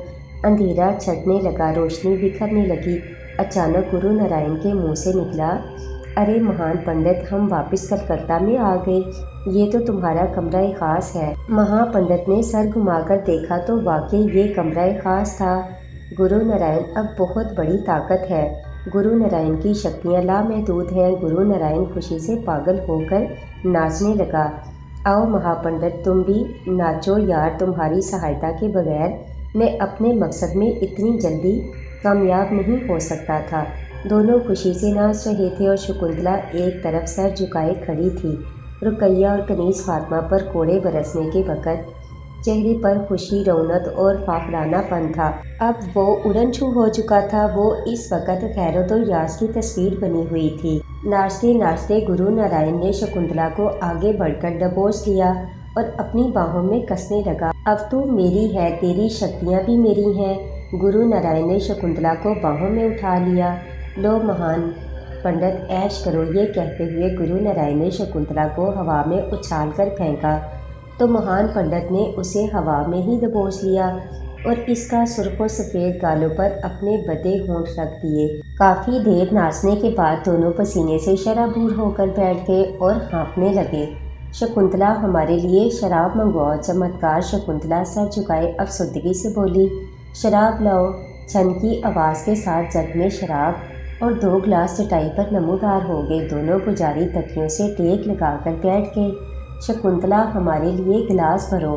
اندھیرا چھٹنے لگا، روشنی بکھرنے لگی۔ اچانک گرو نارائن کے منہ سے نکلا، ارے مہان پنڈت، ہم واپس کلکتہ میں آ گئے، یہ تو تمہارا کمرہ خاص ہے۔ مہا پنڈت نے سر گھما کر دیکھا تو واقعی یہ کمرہ خاص تھا۔ گرو نارائن اب بہت بڑی طاقت ہے۔ گرو نارائن کی شکتیاں لامحدود ہیں۔ گرو نارائن خوشی سے پاگل ہو کر ناچنے لگا۔ آؤ مہا پنڈت، تم بھی ناچو یار، تمہاری سہایتا کے بغیر میں اپنے مقصد میں اتنی جلدی کامیاب نہیں ہو سکتا تھا۔ دونوں خوشی سے ناچ رہے تھے اور شکنتلا ایک طرف سر جھکائے کھڑی تھی۔ رقیہ اور کنیز فاطمہ پر کوڑے برسنے کے وقت چہرے پر خوشی، رونق اور فاخرانہ پن تھا۔ اب وہ اڑن چھو ہو چکا تھا۔ وہ اس وقت خیرت و یاس کی تصویر بنی ہوئی تھی۔ ناچتے ناچتے گرو نارائن نے شکنتلا کو آگے بڑھ کر دبوچ لیا اور اپنی باہوں میں کسنے لگا۔ اب تو میری ہے، تیری شکتیاں بھی میری ہیں۔ گرو نارائن نے شکنتلا کو باہوں میں اٹھا لیا۔ لو مہان پنڈت، عیش کرو۔ یہ کہتے ہوئے گرو نارائن نے شکنتلا کو ہوا میں اچھال کر پھینکا تو مہان پنڈت نے اسے ہوا میں ہی دبوچ لیا اور اس کا سرخ و سفید گالوں پر اپنے بدے ہونٹ رکھ دیے۔ کافی دیر ناچنے کے بعد دونوں پسینے سے شرابور ہو کر بیٹھ گئے اور ہانپنے لگے۔ شکنتلا، ہمارے لیے شراب منگواؤ۔ چمتکار شکنتلا سر جھکائے افسردگی سے بولی، شراب لاؤ۔ چھن کی آواز کے ساتھ جگ میں شراب اور 2 گلاس چٹائی پر نمودار ہو گئے۔ دونوں پجاری تکیوں سے ٹیک لگا کر بیٹھ گئے۔ شکنتلا، ہمارے لیے گلاس بھرو۔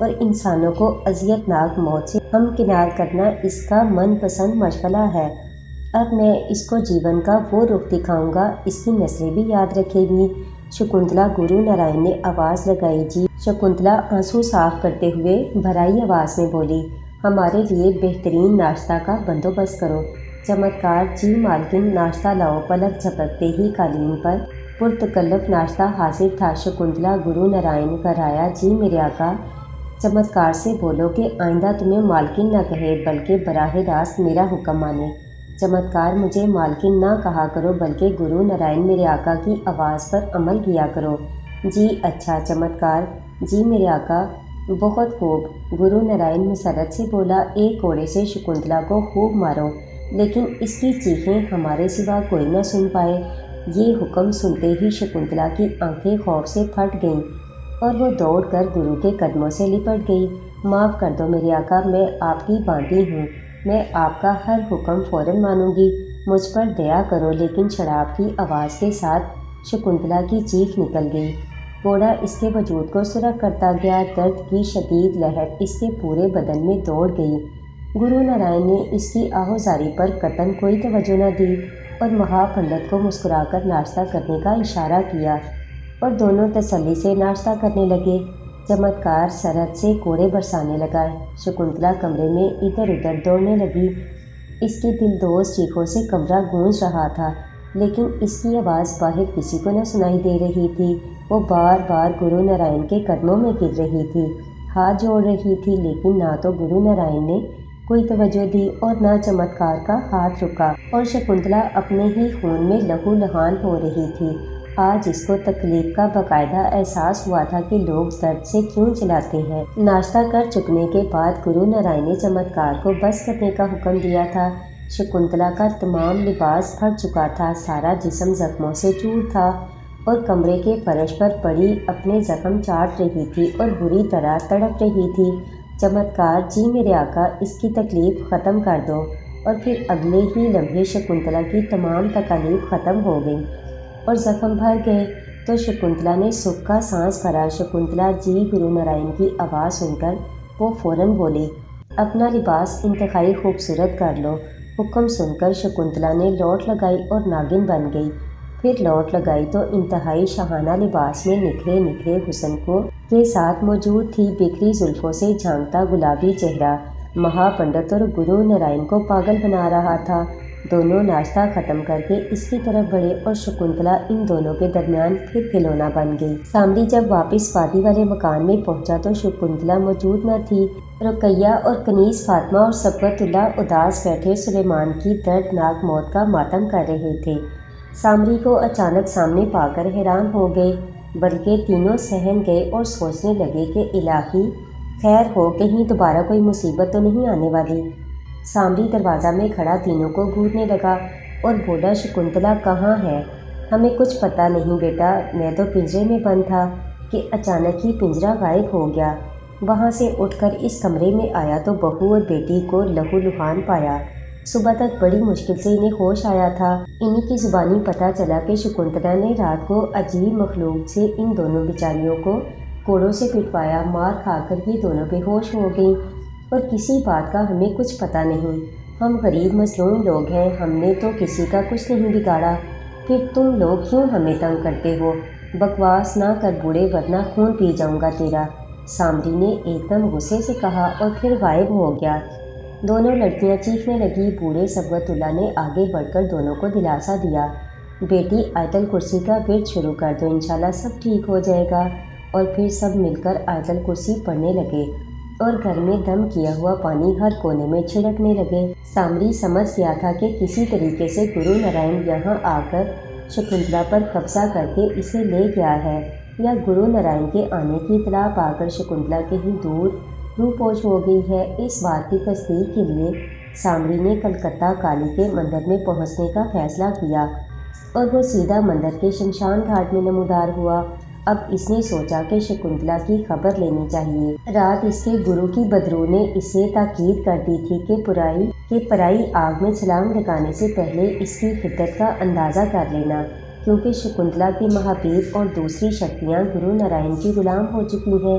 اور انسانوں کو اذیت ناک موت سے ہمکنار کرنا اس کا من پسند مشغلہ ہے۔ اب میں اس کو جیون کا وہ رخ دکھاؤں گا، اس کی نسلیں بھی یاد رکھے گی۔ شکنتلا گرو نارائن نے آواز لگائی۔ جی شکنتلا آنسو صاف کرتے ہوئے بھرائی آواز میں بولی، ہمارے لیے بہترین ناشتہ کا بندوبست کرو۔ چمتکار، جی مالکن ناشتہ لاؤ۔ پلک جھپکتے ہی قالین پر پرتکلف ناشتہ حاضر تھا۔ شکنتلا گرو نارائن کرایا، جی میرے آقا، چمتکار سے بولو کہ آئندہ تمہیں مالکن نہ کہے بلکہ براہ راست میرا حکم مانے۔ چمتکار، مجھے مالکن نہ کہا کرو بلکہ گرو نارائن میرے آقا کی آواز پر عمل کیا کرو۔ جی اچھا۔ چمتکار، جی میرے آقا، بہت خوب۔ گرو نارائن مسرت سے بولا، ایک کوڑے سے شکنتلا کو خوب مارو لیکن اس کی چیخیں ہمارے سوا کوئی نہ سن پائے۔ یہ حکم سنتے ہی شکنتلا کی آنکھیں خوف سے پھٹ گئیں اور وہ دوڑ کر گرو کے قدموں سے لپٹ گئی۔ معاف کر دو میرے آقا، میں آپ کی باندھی ہوں، میں آپ کا ہر حکم فوراً مانوں گی، مجھ پر دیا کرو۔ لیکن شراب کی آواز کے ساتھ شکنتلا کی چیخ نکل گئی۔ کوڑا اس کے وجود کو سرخ کرتا گیا، درد کی شدید لہر اس کے پورے بدن میں دوڑ گئی۔ گرو نارائن نے اس کی آہوزاری پر قطعاً کوئی توجہ نہ دی اور مہا پنڈت کو مسکرا کر ناشتہ کرنے کا اشارہ کیا اور دونوں تسلی سے ناشتہ کرنے لگے۔ چمتکار سرحد سے کوڑے برسانے لگا۔ شکنتلا کمرے میں ادھر ادھر دوڑنے لگی۔ اس کی دلدوز چیخوں سے کمرہ گونج رہا تھا لیکن اس کی آواز باہر کسی کو نہ سنائی دے رہی تھی۔ وہ بار بار گرو نارائن کے قدموں میں گر رہی تھی، ہاتھ جوڑ رہی تھی لیکن نہ تو گرو نارائن نے کوئی توجہ دی اور نہ چمتکار کا ہاتھ رکا اور شکنتلا اپنے ہی خون میں لہو لہان ہو رہی تھی۔ آج اس کو تکلیف کا باقاعدہ احساس ہوا تھا کہ لوگ درد سے کیوں چلاتے ہیں۔ ناشتہ کر چکنے کے بعد گرو نارائن نے چمتکار کو بس کرنے کا حکم دیا تھا۔ شکنتلا کا تمام لباس پھٹ چکا تھا، سارا جسم زخموں سے چور تھا اور کمرے کے فرش پر پڑی اپنے زخم چاٹ رہی تھی اور بری طرح تڑپ رہی تھی۔ چمتکار، جی میرے آقا، اس کی تکلیف ختم کر دو۔ اور پھر اگلے ہی لمحے شکنتلا کی تمام تکالیف ختم ہو گئیں اور زخم بھر گئے تو شکنتلا نے سکھ کا سانس بھرا۔ شکنتلا، جی گرو نارائن کی آواز سن کر وہ فوراً بولی، اپنا لباس انتہائی خوبصورت کر لو۔ حکم سن کر شکنتلا نے لوٹ لگائی اور ناگن بن گئی۔ پھر لوٹ لگائی تو انتہائی شاہانہ لباس میں نکھرے نکھرے حسن کو کے ساتھ موجود تھی۔ بکھری زلفوں سے جھانکتا گلابی چہرہ مہا پنڈت اور گرو نارائن کو پاگل بنا رہا تھا۔ دونوں ناشتہ ختم کر کے اس کی طرف بڑھے اور شکنتلا ان دونوں کے درمیان پھر کھلونا بن گئی۔ سامری جب واپس وادی والے مکان میں پہنچا تو شکنتلا موجود نہ تھی۔ رقیہ اور کنیز فاطمہ اور صبغت اللہ اداس بیٹھے سلیمان کی دردناک موت کا ماتم کر رہے تھے۔ سامری کو اچانک سامنے پا کر حیران ہو گئے، بلکہ تینوں سہم گئے اور سوچنے لگے کہ الہی خیر ہو، کہیں دوبارہ کوئی مصیبت تو نہیں آنے والی۔ سامری دروازہ میں کھڑا تینوں کو گھورنے لگا اور بولا، شکنتلا کہاں ہے؟ ہمیں کچھ پتہ نہیں بیٹا، میں تو پنجرے میں بند تھا کہ اچانک ہی پنجرہ غائب ہو گیا۔ وہاں سے اٹھ کر اس کمرے میں آیا تو بہو اور بیٹی کو لہو لہان پایا۔ صبح تک بڑی مشکل سے انہیں ہوش آیا تھا۔ انہی کی زبانی پتہ چلا کہ شکنتلا نے رات کو عجیب مخلوق سے ان دونوں بیچاریوں کو کوڑوں سے پٹوایا۔ مار کھا کر یہ دونوں بے ہوش ہو گئیں اور کسی بات کا ہمیں کچھ پتہ نہیں۔ ہم غریب مظلوم لوگ ہیں، ہم نے تو کسی کا کچھ نہیں بگاڑا، پھر تم لوگ کیوں ہمیں تنگ کرتے ہو؟ بکواس نہ کر بوڑھے ورنہ خون پی جاؤں گا تیرا، سامری نے ایک دم غصے سے کہا اور پھر غائب ہو گیا۔ دونوں لڑکیاں چیخنے لگیں۔ بوڑھے صبغت اللہ نے آگے بڑھ کر دونوں کو دلاسا دیا، بیٹی آیت الکرسی کا ورد شروع کر دو، انشاءاللہ سب ٹھیک ہو جائے گا۔ اور پھر سب مل کر آیت الکرسی پڑھنے لگے اور گھر میں دم کیا ہوا پانی ہر کونے میں چھڑکنے لگے۔ سامری سمجھ گیا تھا کہ کسی طریقے سے گرو نارائن یہاں آ کر شکنتلا پر قبضہ کر کے اسے لے گیا ہے، یا گرو نارائن کے آنے کی اطلاع پا کر شکنتلا کہیں دور روپوش ہو گئی ہے۔ اس بات کی تصدیق کے لیے سامری نے کلکتہ کالی کے مندر میں پہنچنے کا فیصلہ کیا اور وہ سیدھا مندر کے شمشان گھاٹ میں نمودار ہوا۔ اب اس نے سوچا کہ شکنتلا کی خبر لینی چاہیے۔ رات اس کے گرو کی بدرو نے اسے تاکید کر دی تھی کہ پرائی آگ میں چھلانگ لگانے سے پہلے اس کی حدت کا اندازہ کر لینا، کیونکہ شکنتلا کی محابیب اور دوسری شکتیاں گرو نارائن کی غلام ہو چکی ہیں۔